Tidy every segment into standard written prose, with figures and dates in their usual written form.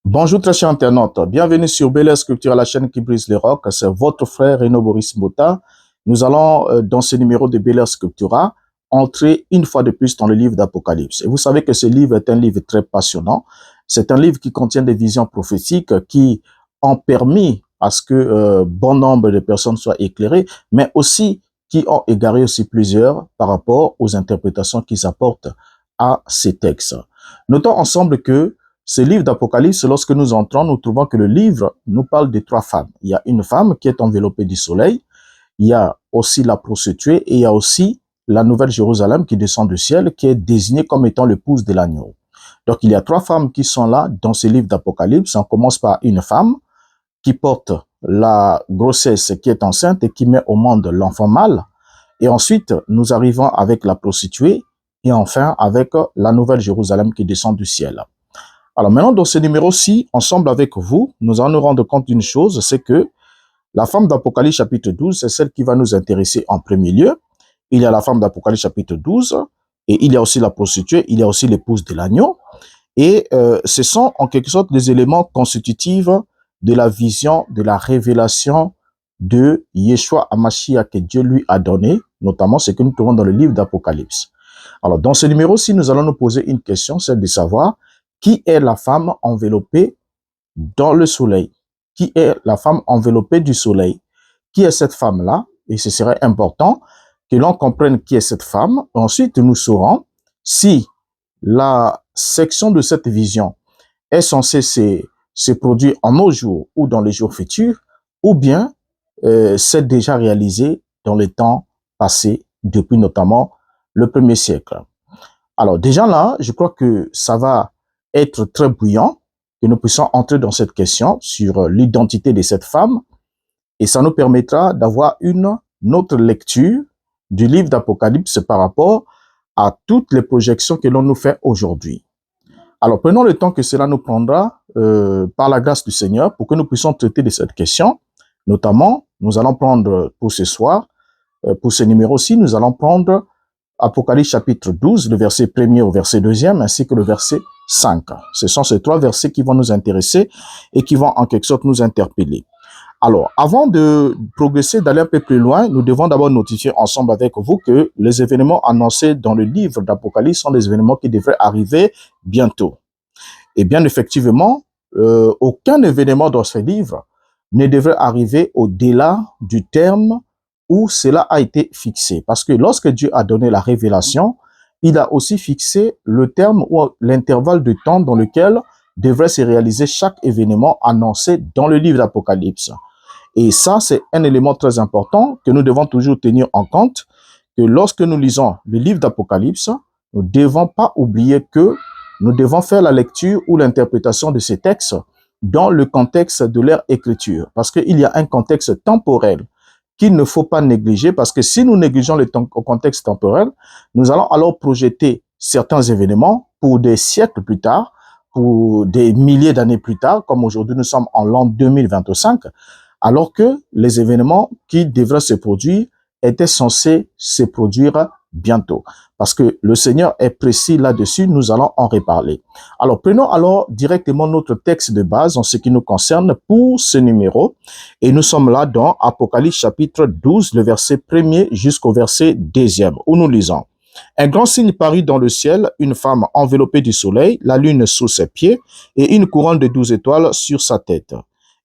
Bonjour très chers internautes, bienvenue sur Bel Air Sculpture, la chaîne qui brise les rocs. C'est votre frère Reno Boris Mota. Nous allons, dans ce numéro de Bel Air Sculptura, entrer une fois de plus dans le livre d'Apocalypse. Et vous savez que ce livre est un livre très passionnant. C'est un livre qui contient des visions prophétiques qui ont permis à ce que bon nombre de personnes soient éclairées, mais aussi qui ont égaré aussi plusieurs par rapport aux interprétations qu'ils apportent à ces textes. Notons ensemble que ce livre d'Apocalypse, lorsque nous entrons, nous trouvons que le livre nous parle de trois femmes. Il y a une femme qui est enveloppée du soleil, il y a aussi la prostituée et il y a aussi la nouvelle Jérusalem qui descend du ciel, qui est désignée comme étant l'épouse de l'agneau. Donc il y a trois femmes qui sont là dans ce livre d'Apocalypse. On commence par une femme qui porte la grossesse, qui est enceinte et qui met au monde l'enfant mâle. Et ensuite, nous arrivons avec la prostituée et enfin avec la nouvelle Jérusalem qui descend du ciel. Alors maintenant, dans ce numéro-ci, ensemble avec vous, nous allons nous rendre compte d'une chose, c'est que la femme d'Apocalypse chapitre 12, c'est celle qui va nous intéresser en premier lieu. Il y a la femme d'Apocalypse chapitre 12, et il y a aussi la prostituée, il y a aussi l'épouse de l'agneau. Et ce sont en quelque sorte des éléments constitutifs de la vision, de la révélation de Yeshua HaMashiach que Dieu lui a donné, notamment ce que nous trouvons dans le livre d'Apocalypse. Alors dans ce numéro-ci, nous allons nous poser une question, celle de savoir qui est la femme enveloppée dans le soleil? Qui est la femme enveloppée du soleil? Qui est cette femme-là? Et ce serait important que l'on comprenne qui est cette femme. Ensuite, nous saurons si la section de cette vision est censée se produire en nos jours ou dans les jours futurs, ou bien c'est déjà réalisé dans les temps passés, depuis notamment le 1er siècle. Alors déjà là, je crois que ça va être très bouillant, que nous puissions entrer dans cette question sur l'identité de cette femme, et ça nous permettra d'avoir une autre lecture du livre d'Apocalypse par rapport à toutes les projections que l'on nous fait aujourd'hui. Alors prenons le temps que cela nous prendra par la grâce du Seigneur pour que nous puissions traiter de cette question. Notamment, nous allons prendre pour ce soir, pour ce numéro-ci, nous allons prendre Apocalypse chapitre 12, le verset 1er au verset 2e, ainsi que le verset 5. Ce sont ces trois versets qui vont nous intéresser et qui vont en quelque sorte nous interpeller. Alors, avant de progresser, d'aller un peu plus loin, nous devons d'abord notifier ensemble avec vous que les événements annoncés dans le livre d'Apocalypse sont des événements qui devraient arriver bientôt. Et bien effectivement, aucun événement dans ce livre ne devrait arriver au-delà du terme où cela a été fixé. Parce que lorsque Dieu a donné la révélation, il a aussi fixé le terme ou l'intervalle de temps dans lequel devrait se réaliser chaque événement annoncé dans le livre d'Apocalypse. Et ça, c'est un élément très important que nous devons toujours tenir en compte, que lorsque nous lisons le livre d'Apocalypse, nous ne devons pas oublier que nous devons faire la lecture ou l'interprétation de ces textes dans le contexte de leur écriture. Parce qu'il y a un contexte temporel qu'il ne faut pas négliger, parce que si nous négligeons le contexte temporel, nous allons alors projeter certains événements pour des siècles plus tard, pour des milliers d'années plus tard, comme aujourd'hui nous sommes en l'an 2025, alors que les événements qui devraient se produire étaient censés se produire bientôt. Parce que le Seigneur est précis là-dessus, nous allons en reparler. Alors, prenons alors directement notre texte de base en ce qui nous concerne pour ce numéro. Et nous sommes là dans Apocalypse chapitre 12, le verset 1er jusqu'au verset 2e, où nous lisons. Un grand signe parut dans le ciel, une femme enveloppée du soleil, la lune sous ses pieds et une couronne de 12 étoiles sur sa tête.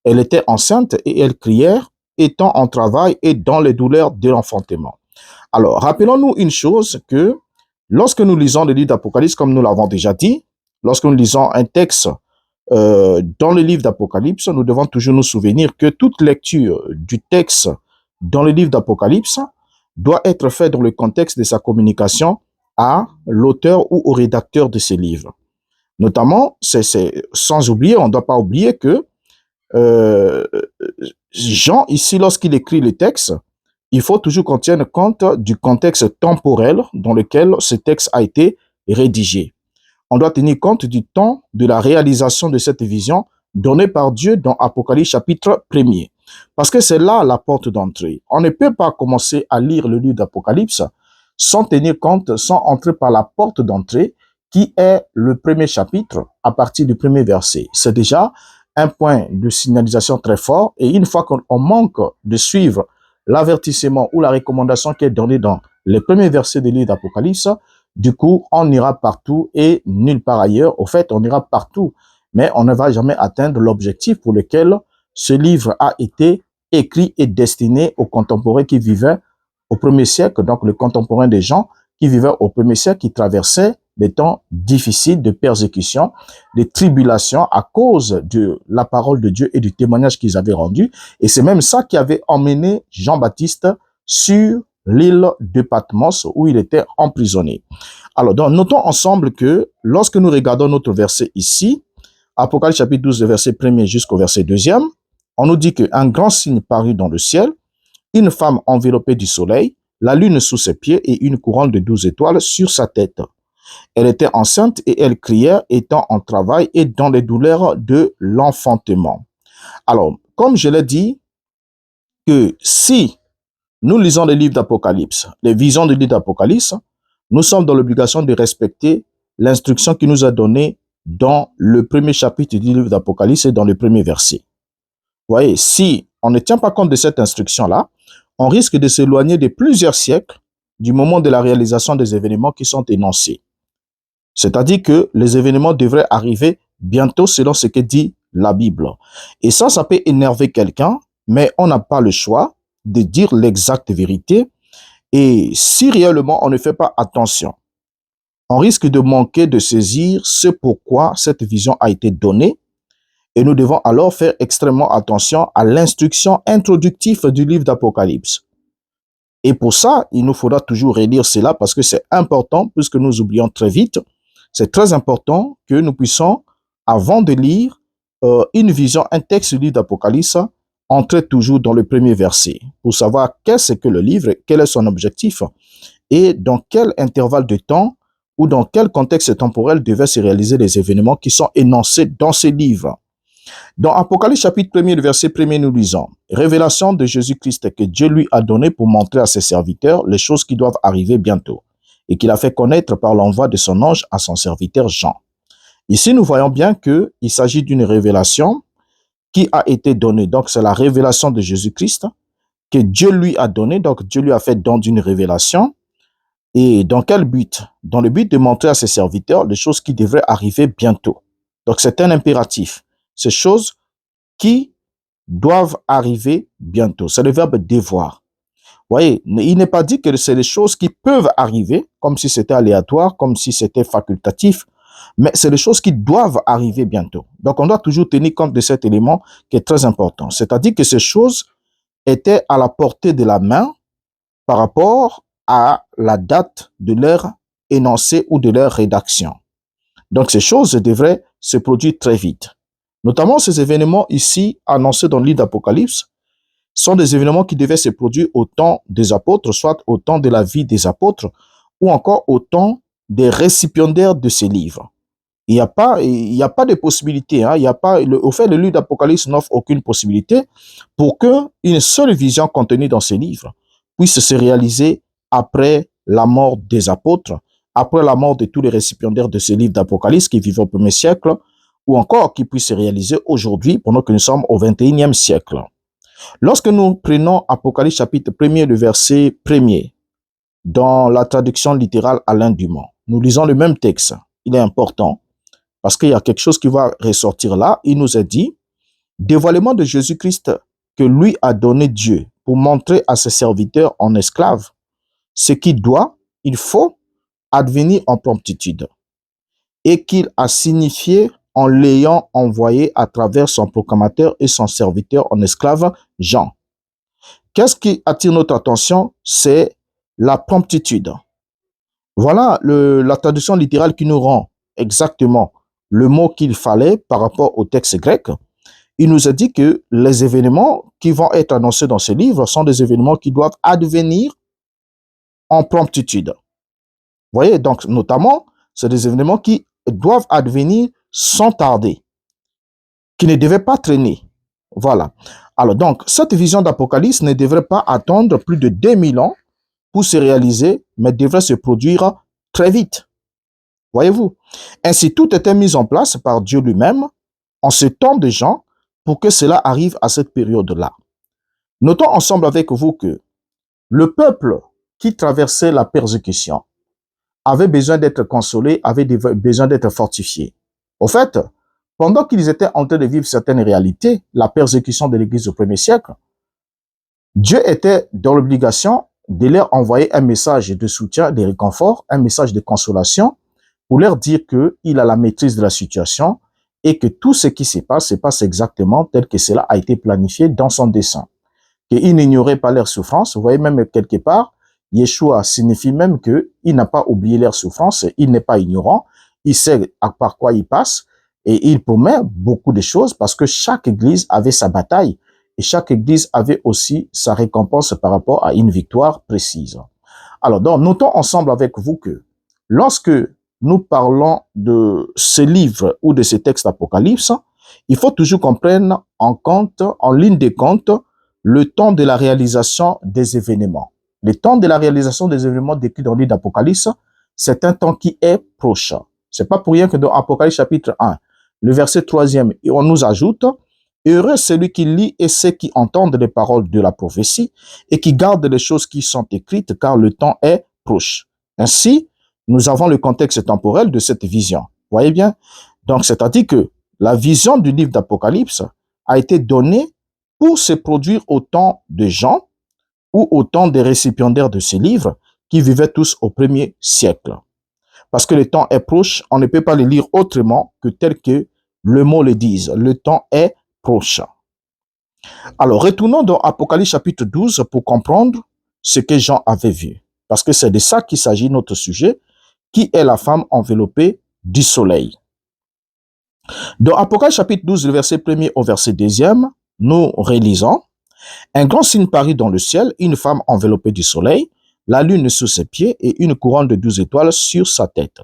Elle était enceinte et elle criait, étant en travail et dans les douleurs de l'enfantement. Alors, rappelons-nous une chose que lorsque nous lisons le livre d'Apocalypse, comme nous l'avons déjà dit, lorsque nous lisons un texte dans le livre d'Apocalypse, nous devons toujours nous souvenir que toute lecture du texte dans le livre d'Apocalypse doit être faite dans le contexte de sa communication à l'auteur ou au rédacteur de ce livre. Notamment, sans oublier, on ne doit pas oublier que Jean, ici, lorsqu'il écrit le texte, il faut toujours qu'on tienne compte du contexte temporel dans lequel ce texte a été rédigé. On doit tenir compte du temps de la réalisation de cette vision donnée par Dieu dans Apocalypse chapitre 1er. Parce que c'est là la porte d'entrée. On ne peut pas commencer à lire le livre d'Apocalypse sans tenir compte, sans entrer par la porte d'entrée qui est le premier chapitre à partir du premier verset. C'est déjà un point de signalisation très fort. Et une fois qu'on manque de suivre l'avertissement ou la recommandation qui est donnée dans les premiers versets du livre d'Apocalypse, du coup, on ira partout et nulle part ailleurs. Au fait, on ira partout, mais on ne va jamais atteindre l'objectif pour lequel ce livre a été écrit et destiné aux contemporains qui vivaient au premier siècle, donc les contemporains des gens qui vivaient au premier siècle, qui traversaient des temps difficiles de persécution, de tribulations à cause de la parole de Dieu et du témoignage qu'ils avaient rendu. Et c'est même ça qui avait emmené Jean-Baptiste sur l'île de Patmos où il était emprisonné. Alors, donc, notons ensemble que lorsque nous regardons notre verset ici, Apocalypse chapitre 12, verset 1er jusqu'au verset 2e, on nous dit qu'un grand signe parut dans le ciel, une femme enveloppée du soleil, la lune sous ses pieds et une couronne de 12 étoiles sur sa tête. Elle était enceinte et elle criait, étant en travail et dans les douleurs de l'enfantement. Alors, comme je l'ai dit, que si nous lisons les livres d'Apocalypse, les visions du livre d'Apocalypse, nous sommes dans l'obligation de respecter l'instruction qui nous a donnée dans le premier chapitre du livre d'Apocalypse et dans le premier verset. Vous voyez, si on ne tient pas compte de cette instruction-là, on risque de s'éloigner de plusieurs siècles du moment de la réalisation des événements qui sont énoncés. C'est-à-dire que les événements devraient arriver bientôt selon ce que dit la Bible. Et ça peut énerver quelqu'un, mais on n'a pas le choix de dire l'exacte vérité. Et si réellement on ne fait pas attention, on risque de manquer de saisir ce pourquoi cette vision a été donnée. Et nous devons alors faire extrêmement attention à l'instruction introductive du livre d'Apocalypse. Et pour ça, il nous faudra toujours relire cela parce que c'est important, puisque nous oublions très vite. C'est très important que nous puissions, avant de lire une vision, un texte du livre d'Apocalypse, entrer toujours dans le premier verset pour savoir qu'est-ce que le livre, quel est son objectif et dans quel intervalle de temps ou dans quel contexte temporel devaient se réaliser les événements qui sont énoncés dans ce livre. Dans Apocalypse chapitre 1er, le verset 1er, nous lisons « Révélation de Jésus-Christ que Dieu lui a donné pour montrer à ses serviteurs les choses qui doivent arriver bientôt et qu'il a fait connaître par l'envoi de son ange à son serviteur Jean. » Ici, nous voyons bien qu'il s'agit d'une révélation qui a été donnée. Donc, c'est la révélation de Jésus-Christ que Dieu lui a donnée. Donc, Dieu lui a fait don d'une révélation. Et dans quel but? Dans le but de montrer à ses serviteurs les choses qui devraient arriver bientôt. Donc, c'est un impératif. Ces choses qui doivent arriver bientôt. C'est le verbe devoir. Vous voyez, il n'est pas dit que c'est des choses qui peuvent arriver, comme si c'était aléatoire, comme si c'était facultatif, mais c'est des choses qui doivent arriver bientôt. Donc, on doit toujours tenir compte de cet élément qui est très important. C'est-à-dire que ces choses étaient à la portée de la main par rapport à la date de leur énoncé ou de leur rédaction. Donc, ces choses devraient se produire très vite. Notamment ces événements ici annoncés dans le livre d'Apocalypse sont des événements qui devaient se produire au temps des apôtres, soit au temps de la vie des apôtres, ou encore au temps des récipiendaires de ces livres. Il n'y a pas de possibilité. Hein, au fait, le livre d'Apocalypse n'offre aucune possibilité pour qu'une seule vision contenue dans ces livres puisse se réaliser après la mort des apôtres, après la mort de tous les récipiendaires de ces livres d'Apocalypse qui vivaient au 1er siècle, ou encore qui puisse se réaliser aujourd'hui pendant que nous sommes au 21e siècle. Lorsque nous prenons Apocalypse chapitre 1er, le verset 1er, dans la traduction littérale Alain Dumont, nous lisons le même texte. Il est important parce qu'il y a quelque chose qui va ressortir là. Il nous a dit, dévoilement de Jésus-Christ que lui a donné Dieu pour montrer à ses serviteurs en esclaves ce qui il faut advenir en promptitude et qu'il a signifié en l'ayant envoyé à travers son proclamateur et son serviteur en esclave, Jean. Qu'est-ce qui attire notre attention? C'est la promptitude. Voilà la traduction littérale qui nous rend exactement le mot qu'il fallait par rapport au texte grec. Il nous a dit que les événements qui vont être annoncés dans ce livre sont des événements qui doivent advenir en promptitude. Vous voyez, donc notamment, c'est des événements qui doivent advenir sans tarder, qui ne devaient pas traîner. Voilà. Alors donc, cette vision d'Apocalypse ne devrait pas attendre plus de 2000 ans pour se réaliser, mais devrait se produire très vite. Voyez-vous? Ainsi, tout était mis en place par Dieu lui-même en ce temps de Jean pour que cela arrive à cette période-là. Notons ensemble avec vous que le peuple qui traversait la persécution avait besoin d'être consolé, avait besoin d'être fortifié. Au fait, pendant qu'ils étaient en train de vivre certaines réalités, la persécution de l'Église au premier siècle, Dieu était dans l'obligation de leur envoyer un message de soutien, de réconfort, un message de consolation pour leur dire qu'il a la maîtrise de la situation et que tout ce qui se passe exactement tel que cela a été planifié dans son dessein. Qu'il n'ignorait pas leur souffrance. Vous voyez, même quelque part, Yeshua signifie même qu'il n'a pas oublié leur souffrance, il n'est pas ignorant, il sait par quoi il passe et il promet beaucoup de choses parce que chaque église avait sa bataille et chaque église avait aussi sa récompense par rapport à une victoire précise. Alors, donc, notons ensemble avec vous que lorsque nous parlons de ce livre ou de ces textes d'Apocalypse, il faut toujours qu'on prenne en compte, en ligne de compte, le temps de la réalisation des événements. Le temps de la réalisation des événements décrits dans le livre d'Apocalypse, c'est un temps qui est proche. C'est pas pour rien que dans Apocalypse chapitre 1, le verset 3e, on nous ajoute « Heureux celui qui lit et ceux qui entendent les paroles de la prophétie et qui gardent les choses qui sont écrites, car le temps est proche. » Ainsi, nous avons le contexte temporel de cette vision. Voyez bien? Donc, c'est-à-dire que la vision du livre d'Apocalypse a été donnée pour se produire au temps de Jean ou au temps des récipiendaires de ces livres qui vivaient tous au premier siècle. Parce que le temps est proche, on ne peut pas le lire autrement que tel que le mot le dise. Le temps est proche. Alors, retournons dans Apocalypse chapitre 12 pour comprendre ce que Jean avait vu. Parce que c'est de ça qu'il s'agit notre sujet, qui est la femme enveloppée du soleil. Dans Apocalypse chapitre 12, le verset 1er au verset 2e, nous relisons « Un grand signe parut dans le ciel, une femme enveloppée du soleil, la lune sous ses pieds et une couronne de 12 étoiles sur sa tête.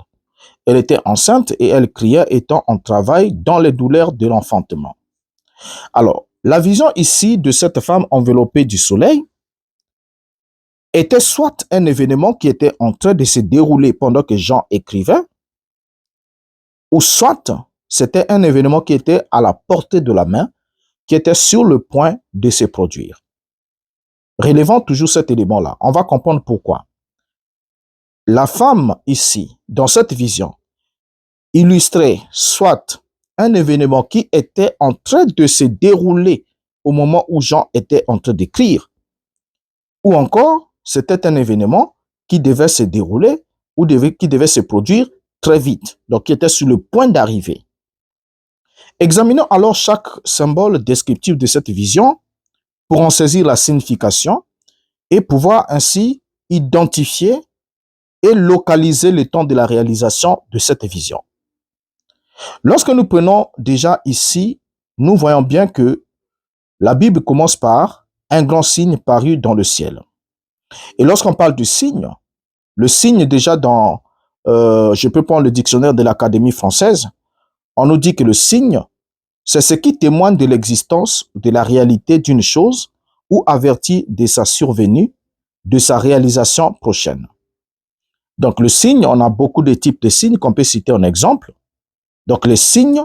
Elle était enceinte et elle criait étant en travail dans les douleurs de l'enfantement. » Alors, la vision ici de cette femme enveloppée du soleil était soit un événement qui était en train de se dérouler pendant que Jean écrivait, ou soit c'était un événement qui était à la portée de la main, qui était sur le point de se produire. Relevons toujours cet élément-là. On va comprendre pourquoi. La femme ici, dans cette vision, illustrait soit un événement qui était en train de se dérouler au moment où Jean était en train d'écrire, ou encore c'était un événement qui devait se dérouler ou qui devait se produire très vite, donc qui était sur le point d'arriver. Examinons alors chaque symbole descriptif de cette vision pour en saisir la signification et pouvoir ainsi identifier et localiser le temps de la réalisation de cette vision. Lorsque nous prenons déjà ici, nous voyons bien que la Bible commence par un grand signe paru dans le ciel. Et lorsqu'on parle du signe, le signe déjà dans, je peux prendre le dictionnaire de l'Académie française, on nous dit que le signe, c'est ce qui témoigne de l'existence, de la réalité d'une chose ou avertit de sa survenue, de sa réalisation prochaine. Donc le signe, on a beaucoup de types de signes qu'on peut citer en exemple. Donc le signe,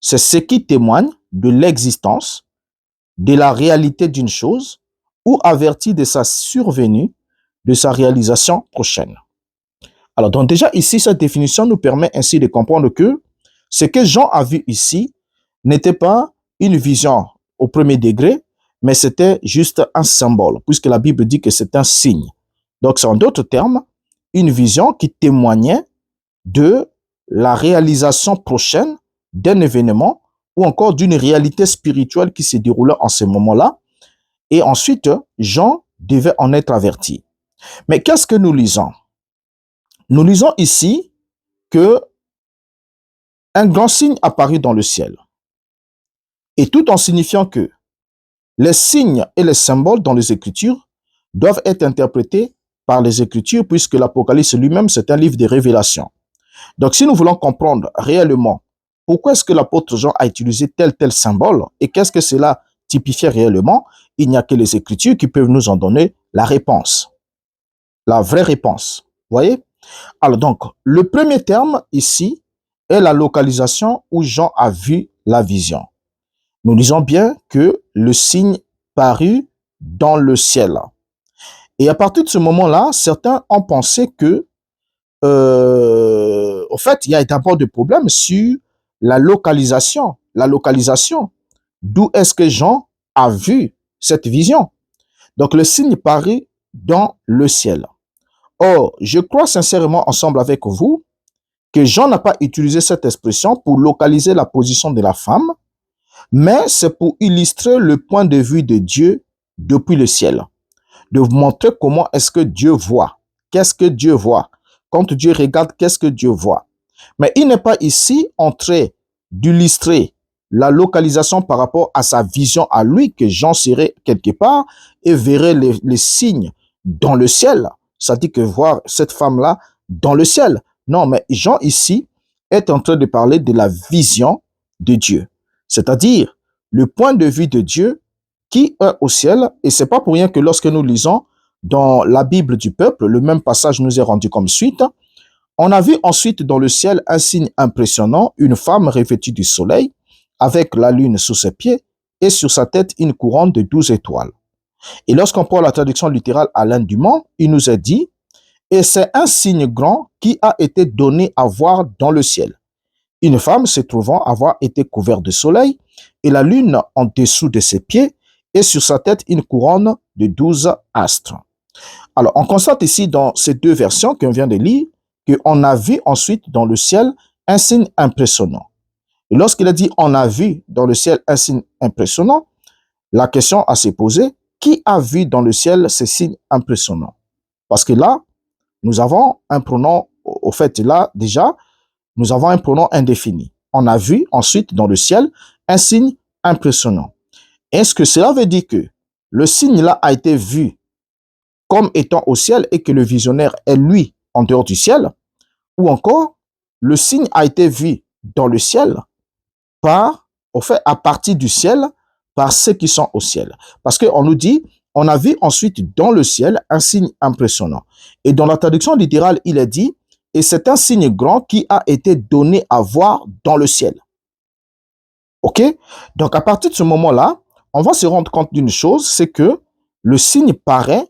c'est ce qui témoigne de l'existence, de la réalité d'une chose ou avertit de sa survenue, de sa réalisation prochaine. Alors donc déjà ici, cette définition nous permet ainsi de comprendre que ce que Jean a vu ici n'était pas une vision au premier degré, mais c'était juste un symbole, puisque la Bible dit que c'est un signe. Donc c'est en d'autres termes, une vision qui témoignait de la réalisation prochaine d'un événement ou encore d'une réalité spirituelle qui se déroulait en ce moment-là. Et ensuite, Jean devait en être averti. Mais qu'est-ce que nous lisons? Nous lisons ici que un grand signe apparut dans le ciel. Et tout en signifiant que les signes et les symboles dans les Écritures doivent être interprétés par les Écritures, puisque l'Apocalypse lui-même, c'est un livre de révélation. Donc, si nous voulons comprendre réellement pourquoi est-ce que l'apôtre Jean a utilisé tel symbole et qu'est-ce que cela typifiait réellement, il n'y a que les Écritures qui peuvent nous en donner la réponse, la vraie réponse. Vous voyez? Alors donc, le premier terme ici est la localisation où Jean a vu la vision. Nous lisons bien que le signe parut dans le ciel. Et à partir de ce moment-là, certains ont pensé que, en fait, il y a d'abord des problèmes sur la localisation. La localisation. D'où est-ce que Jean a vu cette vision? Donc, le signe parut dans le ciel. Or, je crois sincèrement ensemble avec vous que Jean n'a pas utilisé cette expression pour localiser la position de la femme, mais c'est pour illustrer le point de vue de Dieu depuis le ciel, de vous montrer comment est-ce que Dieu voit. Qu'est-ce que Dieu voit? Quand Dieu regarde, qu'est-ce que Dieu voit? Mais il n'est pas ici en train d'illustrer la localisation par rapport à sa vision à lui, que Jean serait quelque part et verrait les signes dans le ciel. Ça dit que voir cette femme-là dans le ciel. Non, mais Jean ici est en train de parler de la vision de Dieu. C'est-à-dire le point de vue de Dieu qui est au ciel. Et c'est pas pour rien que lorsque nous lisons dans la Bible du peuple, le même passage nous est rendu comme suite. On a vu ensuite dans le ciel un signe impressionnant, une femme revêtue du soleil, avec la lune sous ses pieds, et sur sa tête une couronne de 12 étoiles. Et lorsqu'on prend la traduction littérale Alain Dumont, il nous est dit, et c'est un signe grand qui a été donné à voir dans le ciel. Une femme se trouvant avoir été couverte de soleil, et la lune en dessous de ses pieds, et sur sa tête une couronne de 12 astres. Alors, on constate ici dans ces deux versions qu'on vient de lire, qu'on a vu ensuite dans le ciel un signe impressionnant. Et lorsqu'il a dit on a vu dans le ciel un signe impressionnant, la question à se poser, qui a vu dans le ciel ces signes impressionnants? Parce que là, nous avons un pronom, au fait là déjà, nous avons un pronom indéfini. On a vu ensuite dans le ciel un signe impressionnant. Est-ce que cela veut dire que le signe là a été vu comme étant au ciel et que le visionnaire est lui en dehors du ciel? Ou encore, le signe a été vu dans le ciel par, au fait, à partir du ciel, par ceux qui sont au ciel. Parce qu'on nous dit, on a vu ensuite dans le ciel un signe impressionnant. Et dans la traduction littérale, il est dit, et c'est un signe grand qui a été donné à voir dans le ciel. OK? Donc, à partir de ce moment-là, on va se rendre compte d'une chose, c'est que le signe paraît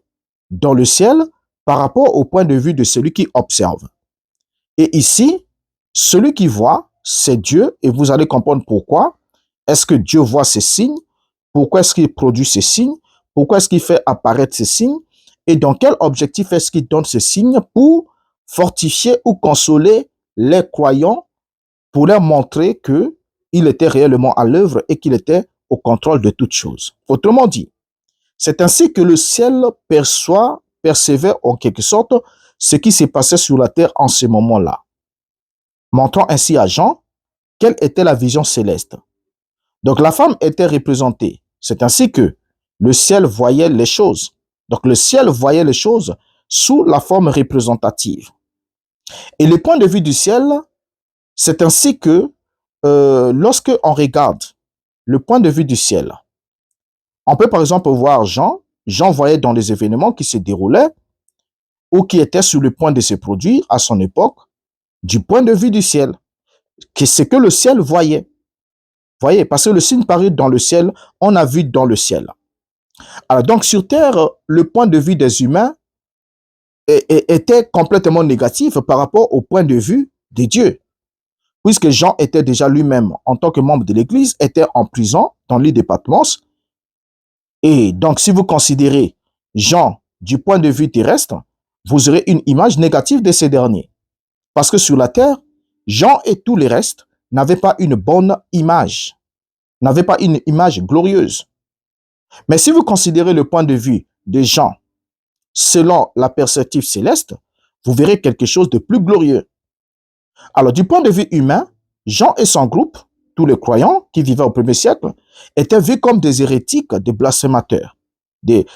dans le ciel par rapport au point de vue de celui qui observe. Et ici, celui qui voit, c'est Dieu, et vous allez comprendre pourquoi. Est-ce que Dieu voit ces signes? Pourquoi est-ce qu'il produit ces signes? Pourquoi est-ce qu'il fait apparaître ces signes? Et dans quel objectif est-ce qu'il donne ces signes? Pour fortifier ou consoler les croyants, pour leur montrer qu'il était réellement à l'œuvre et qu'il était au contrôle de toutes choses. Autrement dit, c'est ainsi que le ciel percevait en quelque sorte ce qui s'est passé sur la terre en ce moment-là, montrant ainsi à Jean quelle était la vision céleste. Donc la femme était représentée. C'est ainsi que le ciel voyait les choses. Donc le ciel voyait les choses sous la forme représentative. Et le point de vue du ciel, c'est ainsi que lorsque on regarde le point de vue du ciel, on peut par exemple voir Jean. Jean voyait dans les événements qui se déroulaient ou qui étaient sur le point de se produire à son époque, du point de vue du ciel, que ce que le ciel voyait. Voyez, parce que le signe parut dans le ciel, on a vu dans le ciel. Alors donc sur terre, le point de vue des humains était complètement négatif par rapport au point de vue de Dieu. Puisque Jean était déjà lui-même, en tant que membre de l'Église, était en prison dans l'île de Patmos. Et donc si vous considérez Jean du point de vue terrestre, vous aurez une image négative de ces derniers. Parce que sur la terre, Jean et tous les restes n'avaient pas une bonne image, n'avaient pas une image glorieuse. Mais si vous considérez le point de vue de Jean selon la perspective céleste, vous verrez quelque chose de plus glorieux. Alors, du point de vue humain, Jean et son groupe, tous les croyants qui vivaient au premier siècle, étaient vus comme des hérétiques, des blasphémateurs, des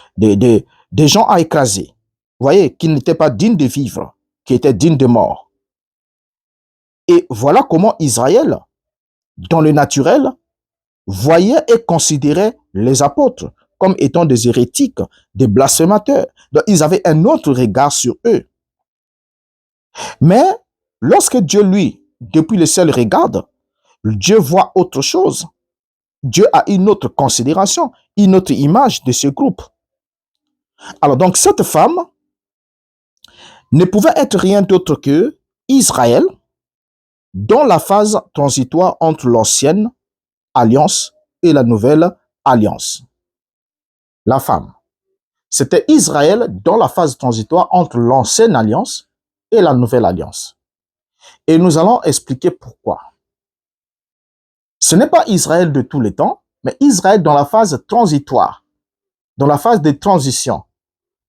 gens à écraser. Vous voyez, qui n'étaient pas dignes de vivre, qui étaient dignes de mort. Et voilà comment Israël, dans le naturel, voyait et considérait les apôtres comme étant des hérétiques, des blasphémateurs. Donc, ils avaient un autre regard sur eux. Mais lorsque Dieu, lui, depuis le ciel regarde, Dieu voit autre chose. Dieu a une autre considération, une autre image de ce groupe. Alors donc cette femme ne pouvait être rien d'autre que Israël dans la phase transitoire entre l'ancienne alliance et la nouvelle alliance. La femme, c'était Israël dans la phase transitoire entre l'ancienne alliance et la nouvelle alliance. Et nous allons expliquer pourquoi. Ce n'est pas Israël de tous les temps, mais Israël dans la phase transitoire, dans la phase de transition,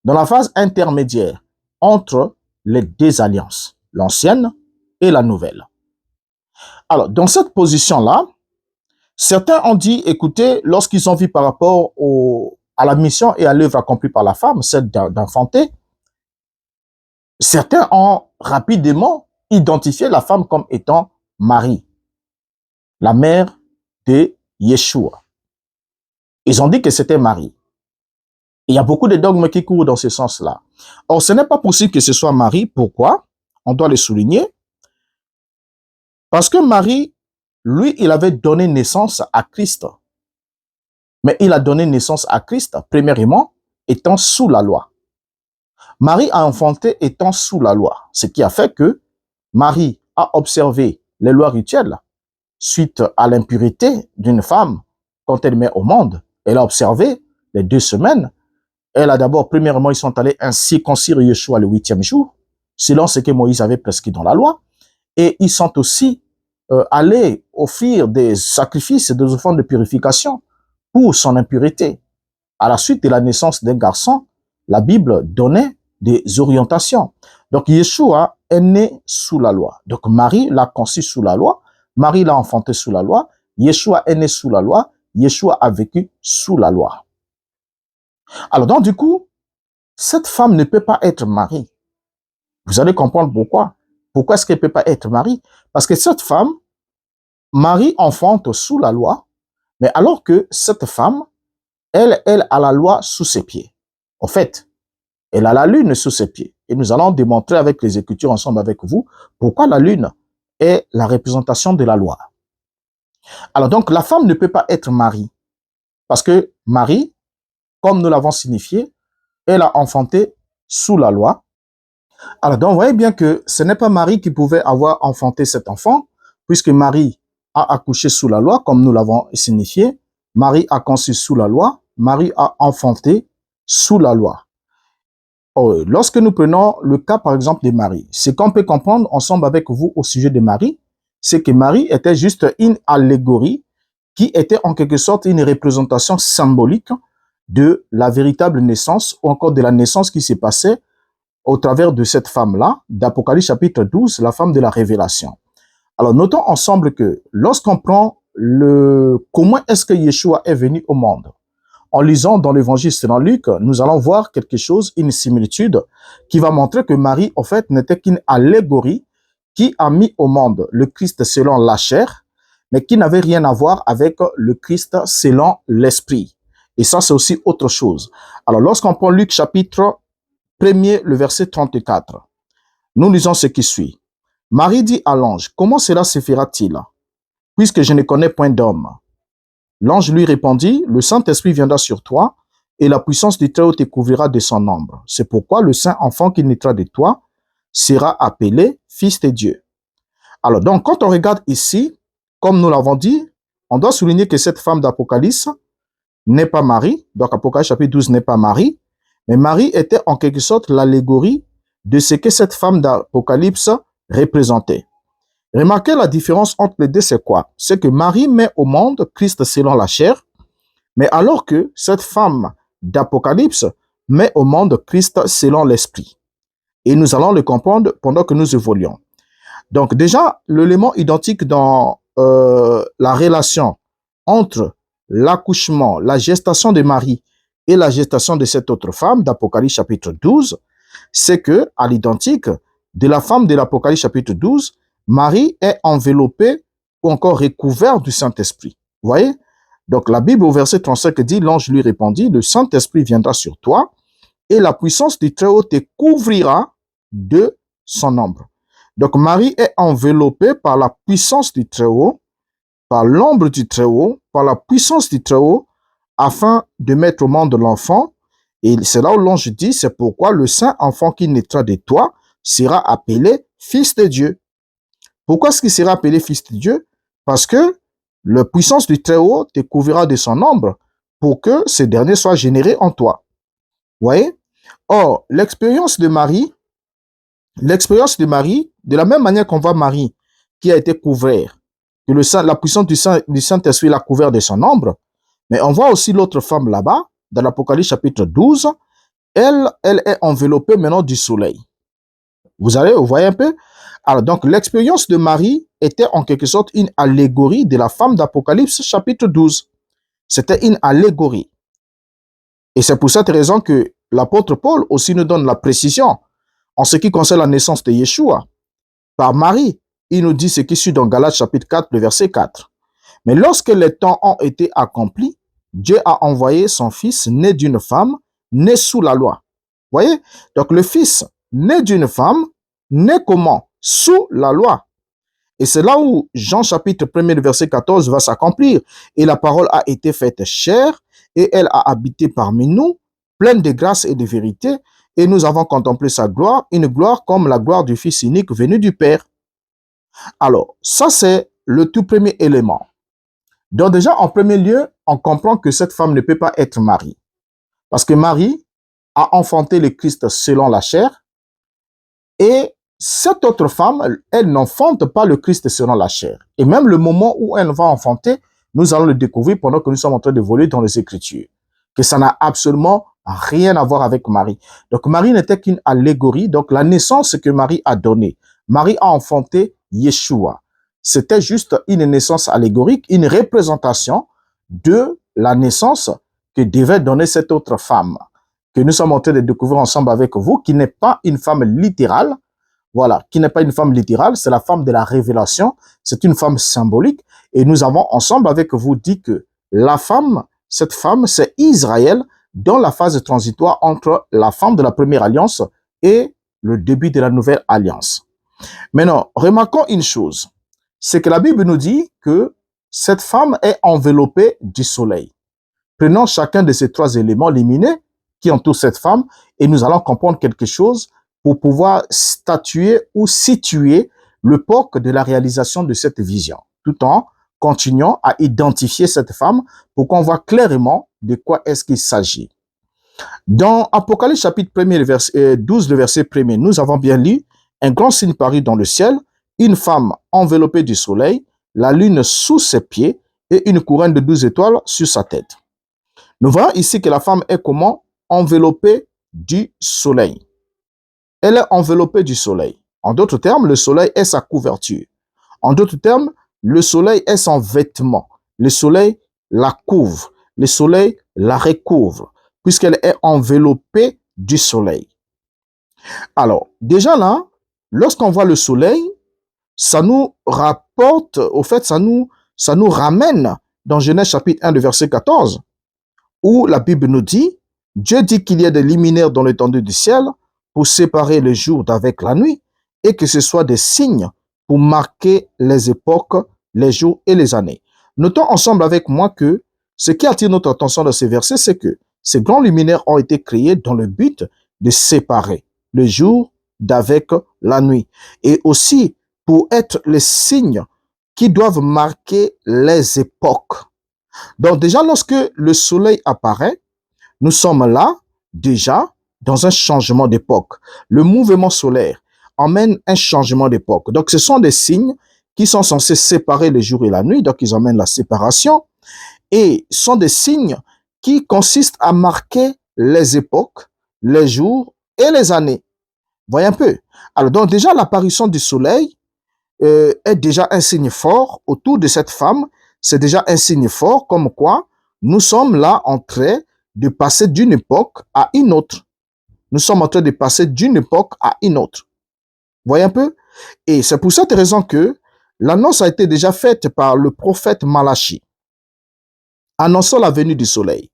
dans la phase intermédiaire entre les deux alliances, l'ancienne et la nouvelle. Alors, dans cette position-là, certains ont dit, écoutez, lorsqu'ils ont vu par rapport à la mission et à l'œuvre accomplie par la femme, celle d'enfanter, certains ont rapidement identifié la femme comme étant Marie, la mère de Yeshua. Ils ont dit que c'était Marie. Il y a beaucoup de dogmes qui courent dans ce sens-là. Or, ce n'est pas possible que ce soit Marie. Pourquoi? On doit le souligner. Parce que Marie, lui, il avait donné naissance à Christ. Mais il a donné naissance à Christ, premièrement, étant sous la loi. Marie a enfanté étant sous la loi. Ce qui a fait que Marie a observé les lois rituelles suite à l'impureté d'une femme quand elle met au monde. Elle a observé les 2 semaines. Elle a d'abord, premièrement, ils sont allés circoncire Yeshua le 8e jour, selon ce que Moïse avait prescrit dans la loi. Et ils sont aussi allés offrir des sacrifices, des offrandes de purification pour son impureté. À la suite de la naissance d'un garçon, la Bible donnait des orientations. Donc, Yeshua est né sous la loi. Donc, Marie l'a conçu sous la loi. Marie l'a enfanté sous la loi. Yeshua est né sous la loi. Yeshua a vécu sous la loi. Alors, donc, du coup, cette femme ne peut pas être Marie. Vous allez comprendre pourquoi. Pourquoi est-ce qu'elle ne peut pas être Marie? Parce que cette femme, Marie enfante sous la loi, mais alors que cette femme, elle a la loi sous ses pieds. En fait, elle a la lune sous ses pieds. Et nous allons démontrer avec les Écritures ensemble avec vous pourquoi la lune est la représentation de la loi. Alors donc, la femme ne peut pas être Marie. Parce que Marie, comme nous l'avons signifié, elle a enfanté sous la loi. Alors donc, vous voyez bien que ce n'est pas Marie qui pouvait avoir enfanté cet enfant, puisque Marie a accouché sous la loi, comme nous l'avons signifié. Marie a conçu sous la loi. Marie a enfanté sous la loi. Lorsque nous prenons le cas, par exemple, de Marie, ce qu'on peut comprendre ensemble avec vous au sujet de Marie, c'est que Marie était juste une allégorie qui était en quelque sorte une représentation symbolique de la véritable naissance ou encore de la naissance qui s'est passée au travers de cette femme-là, d'Apocalypse chapitre 12, la femme de la révélation. Alors, notons ensemble que lorsqu'on prend comment est-ce que Yeshua est venu au monde, en lisant dans l'évangile selon Luc, nous allons voir quelque chose, une similitude, qui va montrer que Marie, en fait, n'était qu'une allégorie qui a mis au monde le Christ selon la chair, mais qui n'avait rien à voir avec le Christ selon l'esprit. Et ça, c'est aussi autre chose. Alors, lorsqu'on prend Luc chapitre 1er, le verset 34, nous lisons ce qui suit. Marie dit à l'ange, « Comment cela se fera-t-il, puisque je ne connais point d'homme ?» L'ange lui répondit, « Le Saint-Esprit viendra sur toi, et la puissance du Très-Haut te couvrira de son ombre. C'est pourquoi le saint enfant qui naîtra de toi sera appelé Fils de Dieu. » Alors donc, quand on regarde ici, comme nous l'avons dit, on doit souligner que cette femme d'Apocalypse n'est pas Marie, donc Apocalypse chapitre 12 n'est pas Marie, mais Marie était en quelque sorte l'allégorie de ce que cette femme d'Apocalypse représentait. Remarquez la différence entre les deux, c'est quoi? C'est que Marie met au monde Christ selon la chair, mais alors que cette femme d'Apocalypse met au monde Christ selon l'esprit. Et nous allons le comprendre pendant que nous évoluons. Donc déjà, l'élément identique dans la relation entre l'accouchement, la gestation de Marie et la gestation de cette autre femme d'Apocalypse chapitre 12, c'est que, à l'identique de la femme de l'Apocalypse chapitre 12, Marie est enveloppée ou encore recouverte du Saint-Esprit. Vous voyez? Donc la Bible au verset 35 dit, l'ange lui répondit, le Saint-Esprit viendra sur toi et la puissance du Très-Haut te couvrira de son ombre. Donc Marie est enveloppée par la puissance du Très-Haut, par l'ombre du Très-Haut, par la puissance du Très-Haut, afin de mettre au monde l'enfant. Et c'est là où l'ange dit, c'est pourquoi le saint enfant qui naîtra de toi sera appelé fils de Dieu. Pourquoi est-ce qu'il sera appelé fils de Dieu? Parce que la puissance du Très-Haut te couvrira de son ombre pour que ce dernier soit généré en toi. Vous voyez? Or, l'expérience de Marie, de la même manière qu'on voit Marie qui a été couverte, que la puissance du Saint-Esprit l'a couvert de son ombre, mais on voit aussi l'autre femme là-bas, dans l'Apocalypse chapitre 12, elle est enveloppée maintenant du soleil. Vous voyez un peu? Alors, donc, l'expérience de Marie était en quelque sorte une allégorie de la femme d'Apocalypse chapitre 12. C'était une allégorie. Et c'est pour cette raison que l'apôtre Paul aussi nous donne la précision en ce qui concerne la naissance de Yeshua. Par Marie, il nous dit ce qui suit dans Galates chapitre 4, le verset 4. Mais lorsque les temps ont été accomplis, Dieu a envoyé son fils né d'une femme, né sous la loi. Vous voyez? Donc le fils né d'une femme, né comment? Sous la loi. Et c'est là où Jean chapitre 1er, verset 14 va s'accomplir. Et la parole a été faite chair et elle a habité parmi nous, pleine de grâce et de vérité. Et nous avons contemplé sa gloire, une gloire comme la gloire du Fils unique venu du Père. Alors, ça c'est le tout premier élément. Donc déjà, en premier lieu, on comprend que cette femme ne peut pas être Marie. Parce que Marie a enfanté le Christ selon la chair. Et cette autre femme, elle n'enfante pas le Christ selon la chair. Et même le moment où elle va enfanter, nous allons le découvrir pendant que nous sommes en train de voler dans les Écritures. Que ça n'a absolument rien à voir avec Marie. Donc Marie n'était qu'une allégorie. Donc la naissance que Marie a donnée. Marie a enfanté Yeshua. C'était juste une naissance allégorique, une représentation de la naissance que devait donner cette autre femme, que nous sommes en train de découvrir ensemble avec vous, qui n'est pas une femme littérale. Voilà, qui n'est pas une femme littérale, c'est la femme de la révélation, c'est une femme symbolique. Et nous avons ensemble avec vous dit que la femme, cette femme, c'est Israël dans la phase transitoire entre la femme de la première alliance et le début de la nouvelle alliance. Maintenant, remarquons une chose, c'est que la Bible nous dit que cette femme est enveloppée du soleil. Prenons chacun de ces trois éléments lumineux qui entourent cette femme et nous allons comprendre quelque chose pour pouvoir statuer ou situer l'époque de la réalisation de cette vision, tout en continuant à identifier cette femme pour qu'on voit clairement de quoi est-ce qu'il s'agit. Dans Apocalypse chapitre 12, le verset 1er, nous avons bien lu un grand signe parut dans le ciel, une femme enveloppée du soleil, la lune sous ses pieds et une couronne de 12 étoiles sur sa tête. Nous voyons ici que la femme est comment? Enveloppée du soleil. Elle est enveloppée du soleil. En d'autres termes, le soleil est sa couverture. En d'autres termes, le soleil est son vêtement. Le soleil la couvre. Le soleil la recouvre, puisqu'elle est enveloppée du soleil. Alors, déjà là, lorsqu'on voit le soleil, ça nous rapporte, au fait, ça nous ramène dans Genèse chapitre 1, verset 14, où la Bible nous dit, Dieu dit qu'il y a des luminaires dans l'étendue du ciel pour séparer le jour d'avec la nuit et que ce soit des signes pour marquer les époques, les jours et les années. Notons ensemble avec moi que ce qui attire notre attention dans ces versets, c'est que ces grands luminaires ont été créés dans le but de séparer le jour d'avec la nuit et aussi pour être les signes qui doivent marquer les époques. Donc déjà, lorsque le soleil apparaît, nous sommes là déjà dans un changement d'époque. Le mouvement solaire emmène un changement d'époque. Donc ce sont des signes qui sont censés séparer le jour et la nuit, donc ils emmènent la séparation, et sont des signes qui consistent à marquer les époques, les jours et les années. Voyez un peu. Alors donc déjà l'apparition du soleil est déjà un signe fort autour de cette femme. C'est déjà un signe fort comme quoi nous sommes là en train de passer d'une époque à une autre. Nous sommes en train de passer d'une époque à une autre. Voyez un peu? Et c'est pour cette raison que l'annonce a été déjà faite par le prophète Malachi, annonçant la venue du soleil.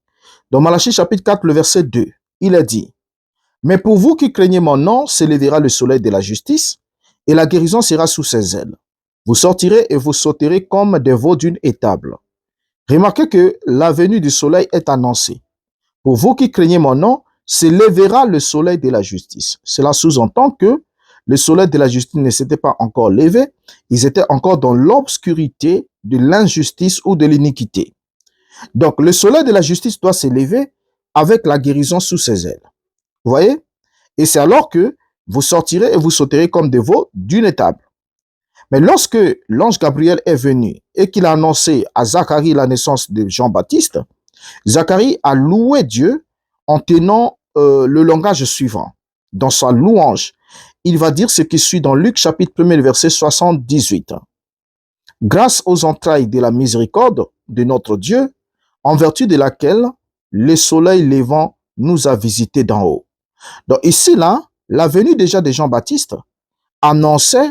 Dans Malachi chapitre 4, le verset 2, il est dit, « Mais pour vous qui craignez mon nom, s'élèvera le soleil de la justice, et la guérison sera sous ses ailes. Vous sortirez et vous sauterez comme des veaux d'une étable. Remarquez que la venue du soleil est annoncée. Pour vous qui craignez mon nom, s'élèvera le soleil de la justice. Cela sous-entend que le soleil de la justice ne s'était pas encore levé. Ils étaient encore dans l'obscurité de l'injustice ou de l'iniquité. Donc, le soleil de la justice doit s'élever avec la guérison sous ses ailes. Vous voyez? Et c'est alors que vous sortirez et vous sauterez comme des veaux d'une étable. Mais lorsque l'ange Gabriel est venu et qu'il a annoncé à Zacharie la naissance de Jean-Baptiste, Zacharie a loué Dieu en tenant le langage suivant. Dans sa louange, il va dire ce qui suit dans Luc chapitre 1, verset 78. Grâce aux entrailles de la miséricorde de notre Dieu, en vertu de laquelle le soleil levant nous a visités d'en haut. Donc ici, là, la venue déjà de Jean-Baptiste annonçait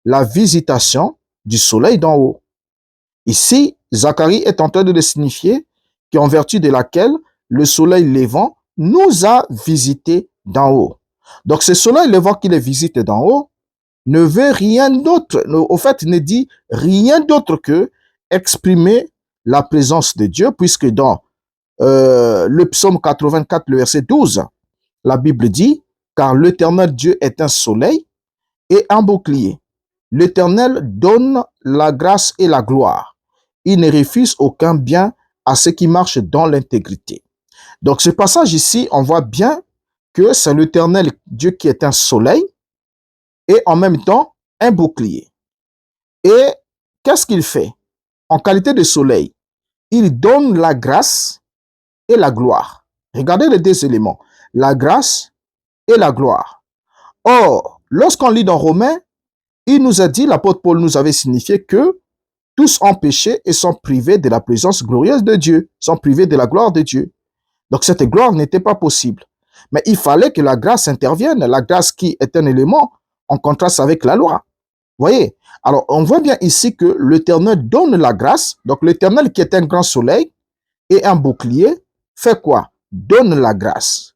la visitation du soleil d'en haut. Ici, Zacharie est en train de le signifier qu'en vertu de laquelle le soleil levant nous a visités d'en haut. Donc ce soleil levant qui les visite d'en haut ne veut rien d'autre, au fait ne dit rien d'autre que exprimer la présence de Dieu, puisque dans le psaume 84, le verset 12, la Bible dit, car l'Éternel Dieu est un soleil et un bouclier. L'Éternel donne la grâce et la gloire. Il ne refuse aucun bien à ceux qui marchent dans l'intégrité. Donc ce passage ici, on voit bien que c'est l'Éternel Dieu qui est un soleil et en même temps un bouclier. Et qu'est-ce qu'il fait? En qualité de soleil, il donne la grâce et la gloire. Regardez les deux éléments, la grâce et la gloire. Or, lorsqu'on lit dans Romains, il nous a dit, l'apôtre Paul nous avait signifié que tous ont péché et sont privés de la présence glorieuse de Dieu, sont privés de la gloire de Dieu. Donc cette gloire n'était pas possible. Mais il fallait que la grâce intervienne, la grâce qui est un élément en contraste avec la loi. Vous voyez? Alors on voit bien ici que l'Éternel donne la grâce. Donc l'Éternel qui est un grand soleil et un bouclier fait quoi? Donne la grâce.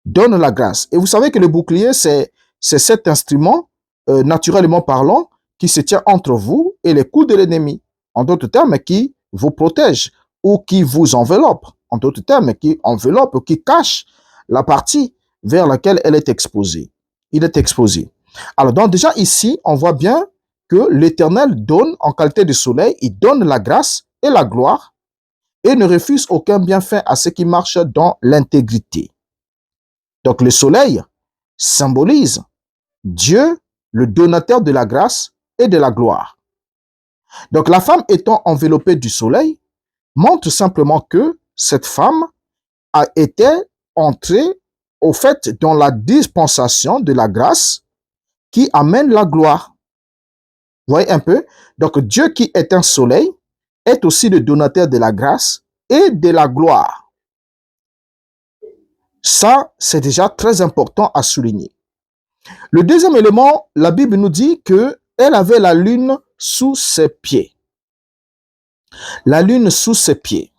Donne la grâce. Et vous savez que le bouclier, c'est cet instrument, naturellement parlant, qui se tient entre vous et les coups de l'ennemi. En d'autres termes, qui vous protège ou qui vous enveloppe. En d'autres termes, qui enveloppe ou qui cache la partie vers laquelle elle est exposée. Il est exposé. Alors, donc déjà ici, on voit bien que l'Éternel donne en qualité de soleil, il donne la grâce et la gloire et ne refuse aucun bienfait à ceux qui marchent dans l'intégrité. Donc le soleil symbolise Dieu, le donateur de la grâce et de la gloire. Donc la femme étant enveloppée du soleil montre simplement que cette femme a été entrée au fait dans la dispensation de la grâce qui amène la gloire. Vous voyez un peu? Donc Dieu qui est un soleil est aussi le donateur de la grâce et de la gloire. Ça, c'est déjà très important à souligner. Le deuxième élément, la Bible nous dit qu'elle avait la lune sous ses pieds. La lune sous ses pieds.